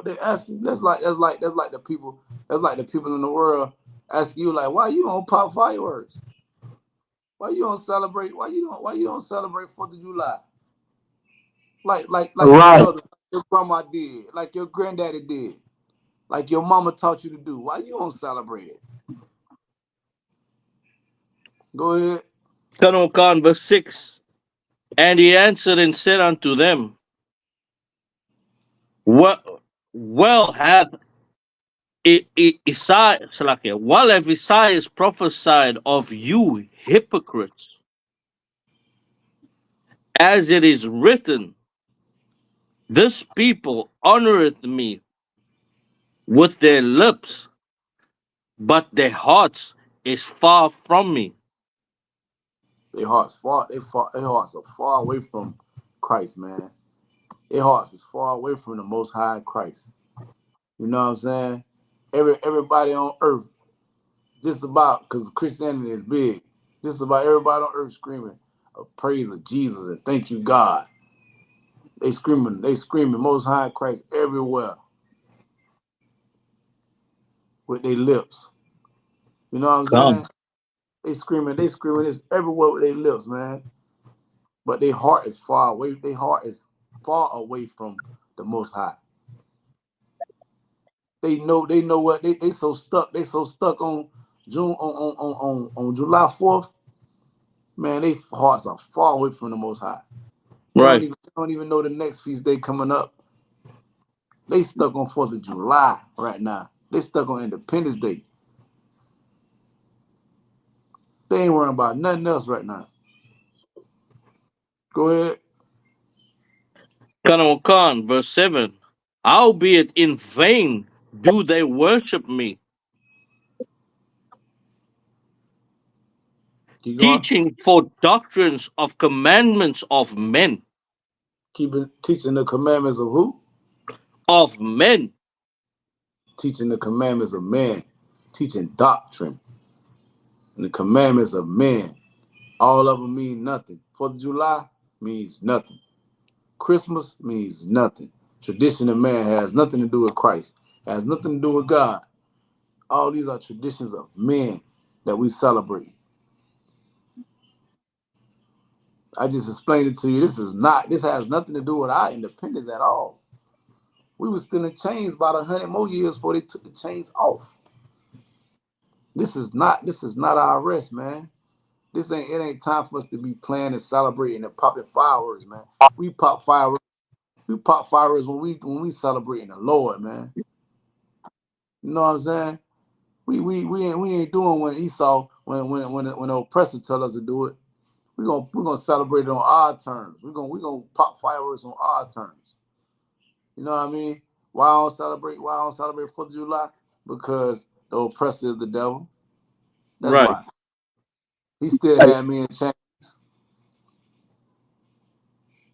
They asking. That's like the people. That's like the people in the world asking you like, why you don't pop fireworks? Why you don't celebrate? Why you don't celebrate 4th of July? Like your Right. elder, like your grandma did, like your granddaddy did, like your mama taught you to do. Why you don't celebrate it? Go ahead. Kanwakan, verse 6. And he answered and said unto them, well, well hath Isaiah, well have Isaiah prophesied of you hypocrites, as it is written, this people honoreth me with their lips, but their hearts is far from me. Their hearts are far away from Christ, man. Their hearts is far away from the Most High Christ. You know what I'm saying? Everybody on earth, just about, because Christianity is big, just about everybody on earth screaming a praise of Jesus and thank you, God. They screaming Most High Christ everywhere with their lips. You know what I'm Come. saying? They screaming this everywhere with their lips, man. But their heart is far away. Their heart is far away from the Most High. They know what they so stuck. They so stuck on June on July 4th. Man, their hearts are far away from the Most High. Right. They don't even know the next feast day coming up. They stuck on 4th of July right now. They stuck on Independence Day. They ain't worrying about nothing else right now. Go ahead. Khan, verse 7. Albeit in vain do they worship me, Keep going. teaching for doctrines of commandments of men. Keeping teaching the commandments of who? Of men. Teaching the commandments of man. Teaching doctrine and the commandments of men. All of them mean nothing. 4th of July means nothing. Christmas means nothing. Tradition of man has nothing to do with Christ. Has nothing to do with God. All these are traditions of men that we celebrate. I just explained it to you. This has nothing to do with our independence at all. We were still in chains about 100 more years before they took the chains off. This is not our rest, man. It ain't time for us to be playing and celebrating and popping fireworks, man. We pop fireworks. We pop fireworks when we celebrating the Lord, man. You know what I'm saying? We ain't doing when Esau when the oppressor tell us to do it. We're gonna celebrate it on our terms. We're gonna pop fireworks on our terms. You know what I mean? Why I don't celebrate? Why I don't celebrate 4th of July? Because the oppressor is the devil. That's Right. why. He still had me in chains.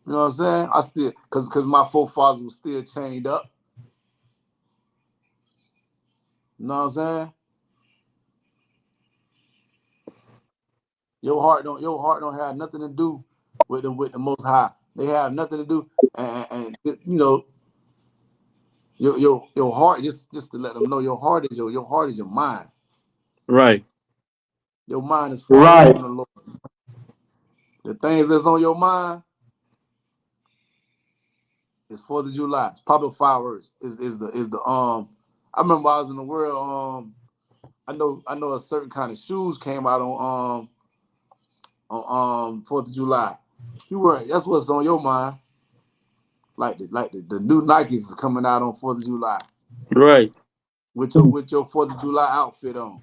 You know what I'm saying? I still, cause my forefathers were still chained up. You know what I'm saying? Your heart don't have nothing to do with the Most High. They have nothing to do, and you know your heart, just to let them know, your heart is your mind. Right. Your mind is far away Right. from the Lord. The things that's on your mind is 4th of July. It's popping fireworks. Is the. I remember I was in the world. I know a certain kind of shoes came out on 4th of July. That's what's on your mind. Like the new Nikes is coming out on 4th of July Right. with your 4th of July outfit on.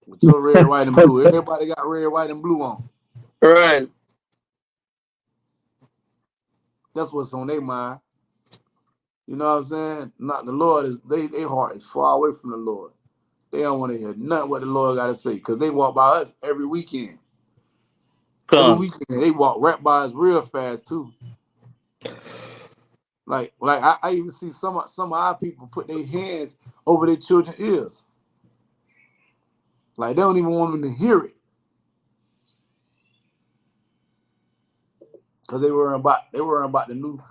With your red, white, and blue. Everybody got red, white, and blue on. Right. That's what's on their mind. You know what I'm saying? Not the Lord is their heart is far away from the Lord. They don't want to hear nothing what the Lord got to say because they walk by us every weekend. Every Khan. weekend they walk right by us real fast too. Like I even see some of our people put their hands over their children's ears. Like they don't even want them to hear it. Because they worrying about the new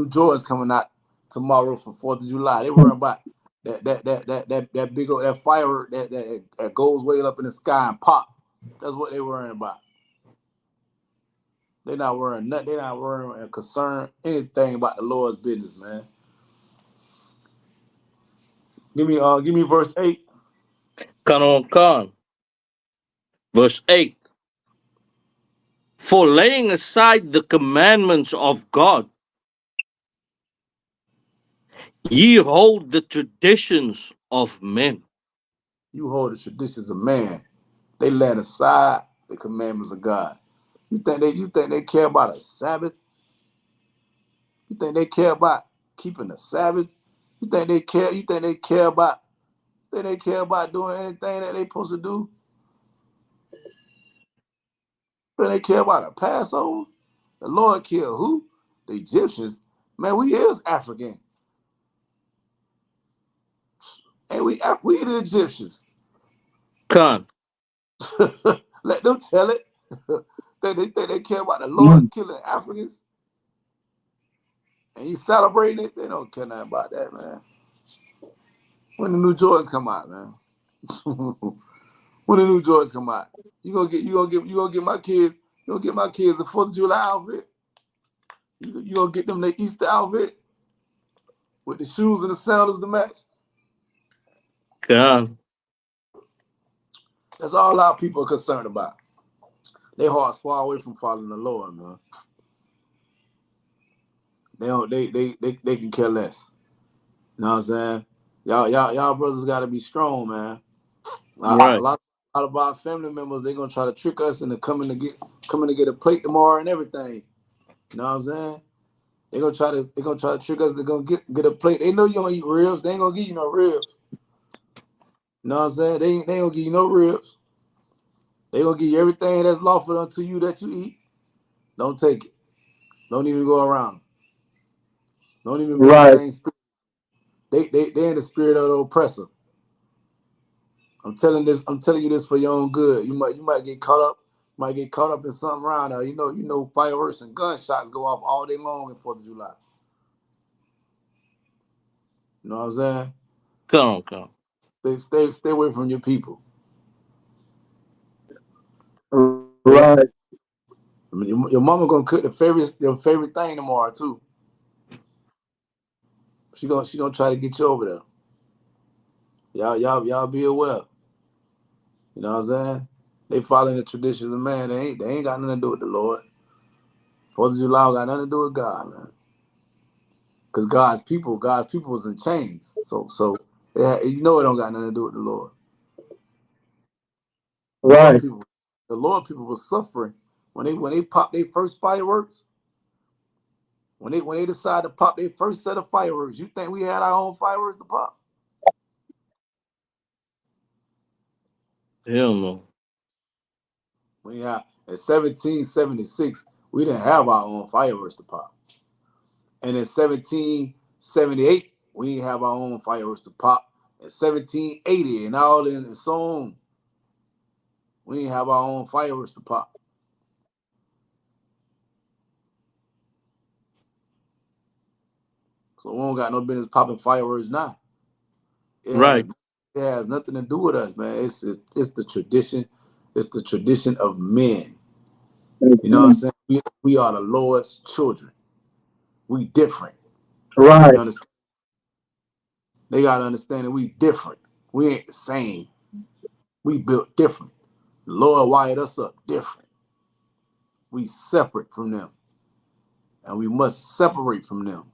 Jordans coming out tomorrow for 4th of July. They worrying about that big old that firework that goes way up in the sky and pop. That's what they worrying about. They're not worrying nothing. They're not worrying and concerned anything about the Lord's business, man. Give me verse 8. Khan. Verse 8. For laying aside the commandments of God, ye hold the traditions of men. You hold the traditions of man. They let aside the commandments of God. You think they care about a Sabbath? You think they care about keeping the Sabbath? You think they care? You think they care about? Think they care about doing anything that they supposed to do? Think they care about a Passover? The Lord killed who? The Egyptians. Man, we is African. And we the Egyptians. Con. Let them tell it. They think they care about the Lord killing Africans? And you celebrating it? They don't care nothing about that, man. When the new Jordans come out, man. When the new Jordans come out, you gonna get my kids. You gonna get my kids a 4th of July outfit. You gonna get them the Easter outfit with the shoes and the sandals to match. Con. That's all our people are concerned about. Their hearts far away from following the Lord, man. They don't. They can care less. You know what I'm saying? Y'all brothers got to be strong, man. Right. A lot of our family members, they gonna try to trick us into coming to get a plate tomorrow and everything. You know what I'm saying? They gonna try to trick us to go get a plate. They know you don't eat ribs. They ain't gonna give you no ribs. You know what I'm saying? They ain't gonna give you no ribs. They gonna give you everything that's lawful unto you that you eat. Don't take it. Don't even go around them. Don't even be in the Right. same spirit. They in the spirit of the oppressor. I'm telling you this for your own good. You might get caught up. Might get caught up in something around there. You know, fireworks and gunshots go off all day long in 4th of July. You know what I'm saying? Con. Stay away from your people. Right. I mean, your mama gonna cook your favorite thing tomorrow too. She gonna try to get you over there. Y'all be aware. You know what I'm saying? They following the traditions of man. They ain't got nothing to do with the Lord. 4th of July got nothing to do with God, man. Because God's people was in chains. So you know it don't got nothing to do with the Lord. Lord Right. people, the Lord people was suffering when they popped their first fireworks. When they decided to pop their first set of fireworks, you think we had our own fireworks to pop? Hell no. In 1776, we didn't have our own fireworks to pop. And in 1778, we didn't have our own fireworks to pop. In 1780 and all in and so on, we didn't have our own fireworks to pop. So we don't got no business popping fireworks now. It Right. has nothing to do with us, man. It's the tradition. It's the tradition of men. You know what I'm saying? We are the Lord's children. We different. Right. You understand? They gotta understand that we different. We ain't the same. We built different. The Lord wired us up different. We separate from them. And we must separate from them.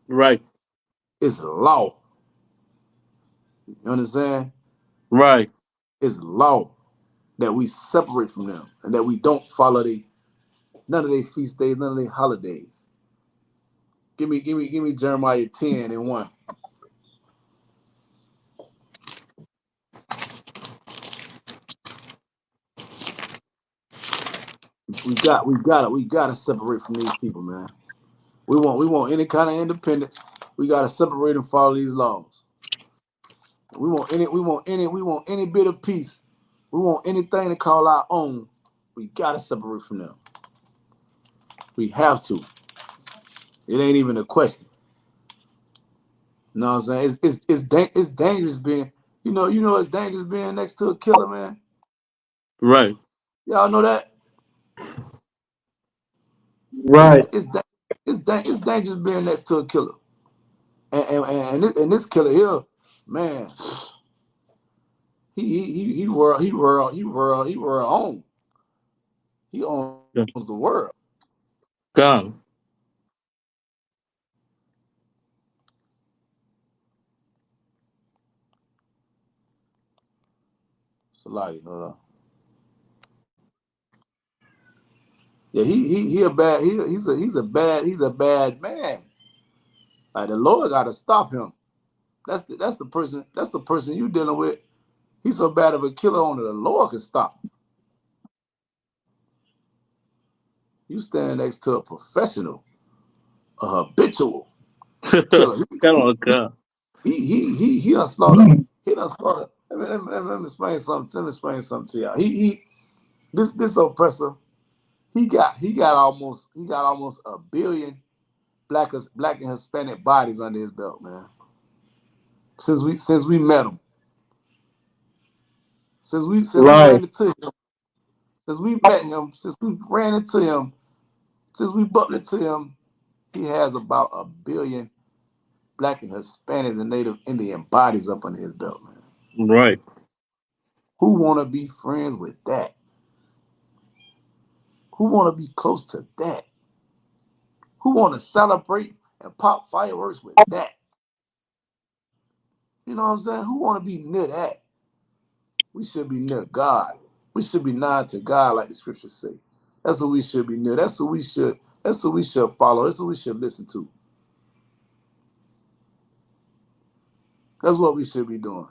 Right. It's law. You understand? Right. It's law that we separate from them and that we don't follow none of their feast days, none of their holidays. Give me Jeremiah 10 and 1. We gotta separate from these people, man. We want any kind of independence. We gotta separate and follow these laws. We want any bit of peace. We want anything to call our own. We gotta separate from them. We have to. It ain't even a question. You know what I'm saying? It's dangerous being, it's dangerous being next to a killer, man. Right. Y'all know that? It's Right. it's it's dangerous being next to a killer. And this killer here, man, he world on. He owns Yeah. the world. Con. So like, yeah, he a bad he's a bad man. Like the Lord got to stop him. That's the person. That's the person you dealing with. He's so bad of a killer only the Lord can stop. You stand next to a professional, a habitual killer. Come on, God. He done slaughter. He done slaughter. Let me explain something. Let me explain something to y'all. This oppressor. He got almost a billion black and Hispanic bodies under his belt, man. Since we met him, since we ran Right. into him, since we met him, since we ran into him, since we bumped into him, he has about a billion black and Hispanics and Native Indian bodies up under his belt, man. Right. Who want to be friends with that? Who want to be close to that? Who want to celebrate and pop fireworks with that? You know what I'm saying? Who want to be near that? We should be near God. We should be nigh to God, like the scriptures say. That's what we should be near. That's what we should. That's what we should follow. That's what we should listen to. That's what we should be doing.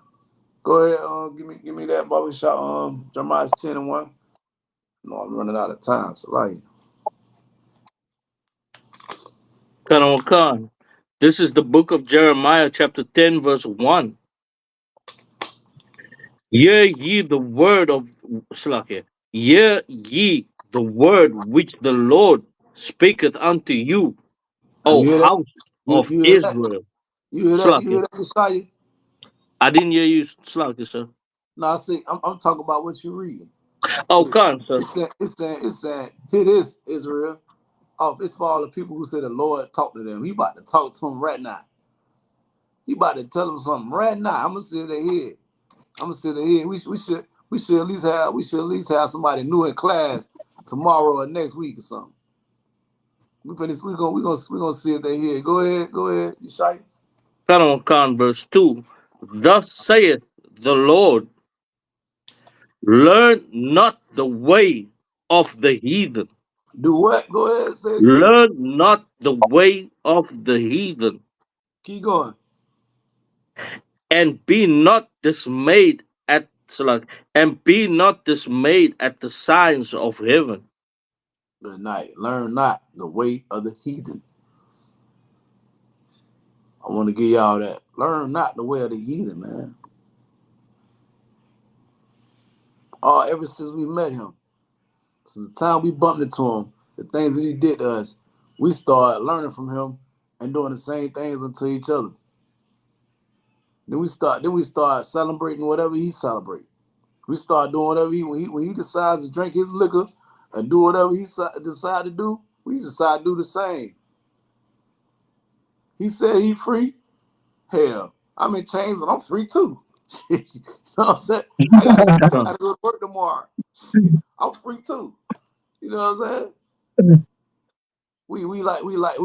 Go ahead, give me that barbershop. Jeremiah 10:1. No, I'm running out of time. So like, Khan. This is the book of Jeremiah, chapter 10, verse 1. Hear ye the word of Slakia. Hear ye the word which the Lord speaketh unto you, you O hear that? house You of hear that? Israel. You hear that? You hear Slakia. that, Josiah? I didn't hear you, Slakia, sir. No, I see. I'm talking about what you reading. Oh, It's Khan, sir. it's saying, here this Israel. Oh, it's for all the people who say the Lord talk to them. He about to talk to them right now. He about to tell them something right now. I'm gonna sit there here. I'm gonna sit there here. We should at least have somebody new in class tomorrow or next week or something. We gonna see if they here. Go ahead. You shy? Khan, verse 2. Thus saith the Lord, learn not the way of the heathen. Do what? Go ahead. Say it again. Learn not the way of the heathen, Keep going. and be not dismayed at and be not dismayed at the signs of heaven. Good night. Learn not the way of the heathen. I want to give y'all that. Learn not the way of the heathen, man. Ever since we met him, since the time we bumped into him, the things that he did to us, we started learning from him and doing the same things unto each other. Then we start celebrating whatever he celebrates. We start doing whatever when he decides to drink his liquor and do whatever he decide to do. We decide to do the same. He said he free. Hell, I'm in chains, but I'm free too. You know what I'm saying? I gotta go to work tomorrow. I'm free too. You know what I'm saying? We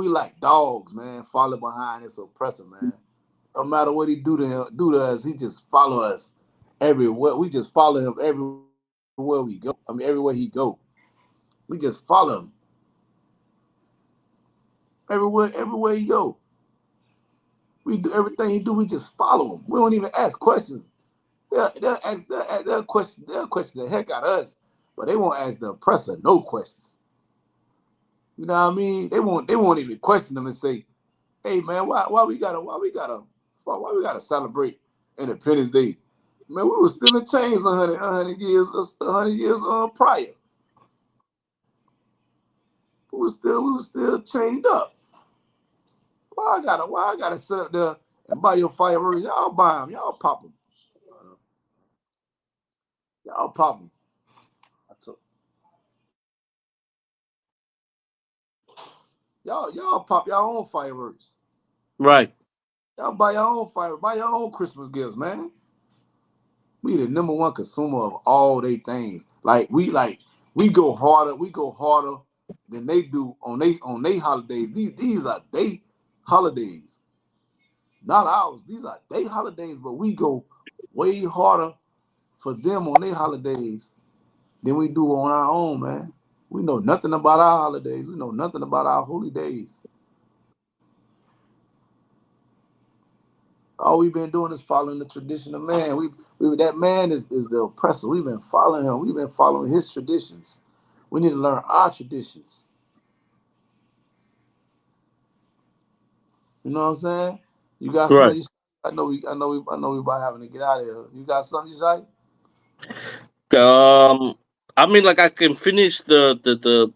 like dogs, man. Follow behind this oppressor, man. No matter what he do to us, he just follow us everywhere. We just follow him everywhere we go. I mean, everywhere he go, we just follow him everywhere he go. We do everything he do. We just follow him. We don't even ask questions. They'll question the heck out of us, but they won't ask the oppressor no questions. You know what I mean? They won't even question them and say, "Hey man, why we gotta celebrate Independence Day? Man, we were still in chains 100 years prior. We were still chained up. Why I gotta sit up there and buy your fireworks? Y'all buy them. Y'all pop them. Y'all pop them. I took y'all pop y'all own fireworks. Right. Y'all buy your own fireworks. Buy your own Christmas gifts, man. We the number one consumer of all they things. We go harder. We go harder than they do on they holidays. These are they holidays, not ours. These are they holidays, but we go way harder for them on their holidays than we do on our own, man. We know nothing about our holidays. We know nothing about our holy days. All we've been doing is following the tradition of man. We that man is the oppressor. We've been following him. We've been following his traditions. We need to learn our traditions. You know what I'm saying? You got Right. something you say? I know we about having to get out of here. You got something you say? Um, I mean, like I can finish the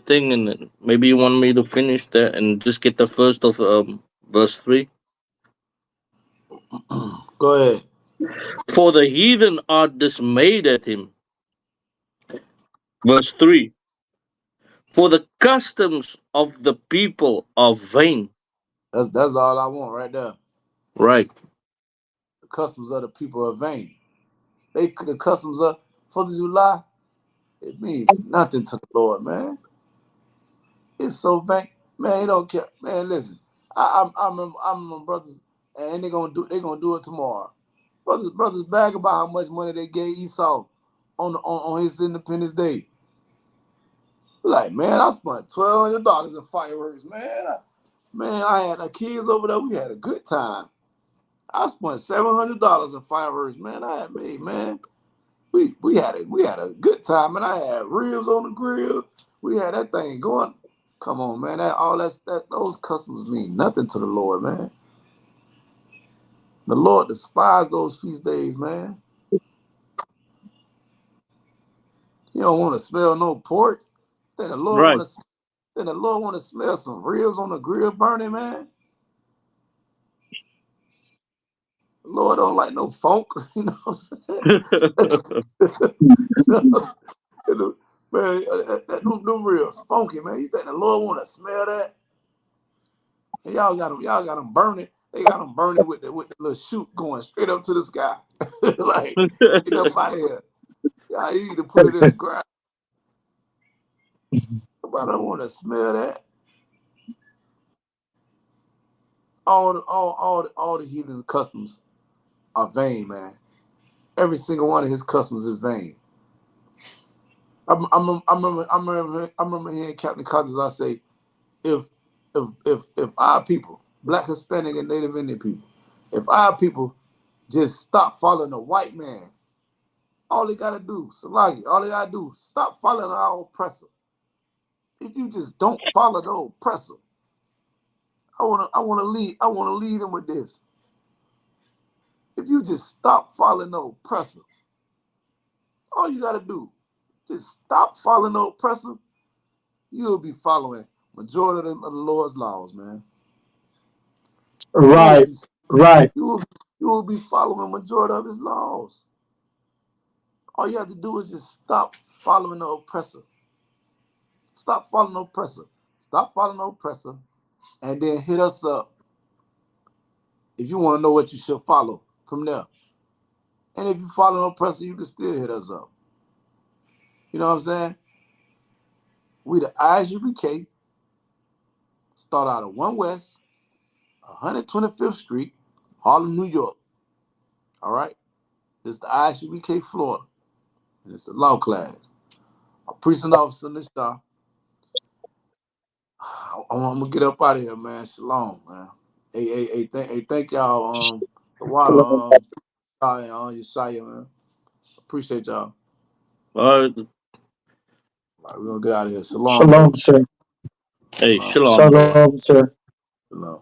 thing, and then maybe you want me to finish that and just get the first of verse 3. Go ahead. For the heathen are dismayed at him. Verse 3. For the customs of the people are vain. That's all I want right there. Right. The customs of the people are vain. The customs of Fourth of July, it means nothing to the Lord, man. It's so vain. Man, he don't care. Man, listen. I remember brothers, and they gonna do it tomorrow. Brothers brag about how much money they gave Esau on his Independence Day. Like, man, I spent $1,200 in fireworks, man. I had the kids over there. We had a good time. I spent $700 in fireworks, man. I had made, man. We had a good time, and I had ribs on the grill. We had that thing going. Come on, man. Those customs mean nothing to the Lord, man. The Lord despised those feast days, man. He don't want to smell no pork. Then the Lord Right. want to. Then the Lord want to smell some ribs on the grill burning, man. The Lord don't like no funk. You know what I'm saying? Man, them ribs funky, man. You think the Lord want to smell that? And y'all got them burning. They got them burning with the little chute going straight up to the sky. Like, get up out of here. Y'all need to put it in the ground. Nobody don't want to smell that. All the heathen customs are vain, man. Every single one of his customs is vain. I remember hearing Captain Cousins say, if if our people, Black, Hispanic, and Native Indian people, if our people just stop following the white man, all they gotta do, Salagi, all they gotta do, stop following our oppressor. If you just don't follow the oppressor, I wanna lead them with this. If you just stop following the oppressor, all you gotta do, just stop following the oppressor, you'll be following majority of the Lord's laws, man. You will Right, be right, you will you will be following majority of his laws. All you have to do is just stop following the oppressor. Stop following the oppressor. Stop following the oppressor, and then hit us up if you want to know what you should follow from there. And if you follow the oppressor, you can still hit us up. You know what I'm saying? We the ISUBK start out at 1 West, 125th Street, Harlem, New York. All right? This is the ISUBK, Florida. And it's a law class. A precinct officer, Nasha. I'm gonna get up out of here, man. Shalom, man. Hey, thank y'all. The water, shalom, Yeshaya, man. Appreciate y'all. All right. All right, we're gonna get out of here. Shalom, shalom, brother. sir, Hey, Shalom. shalom, brother. shalom, sir. Shalom.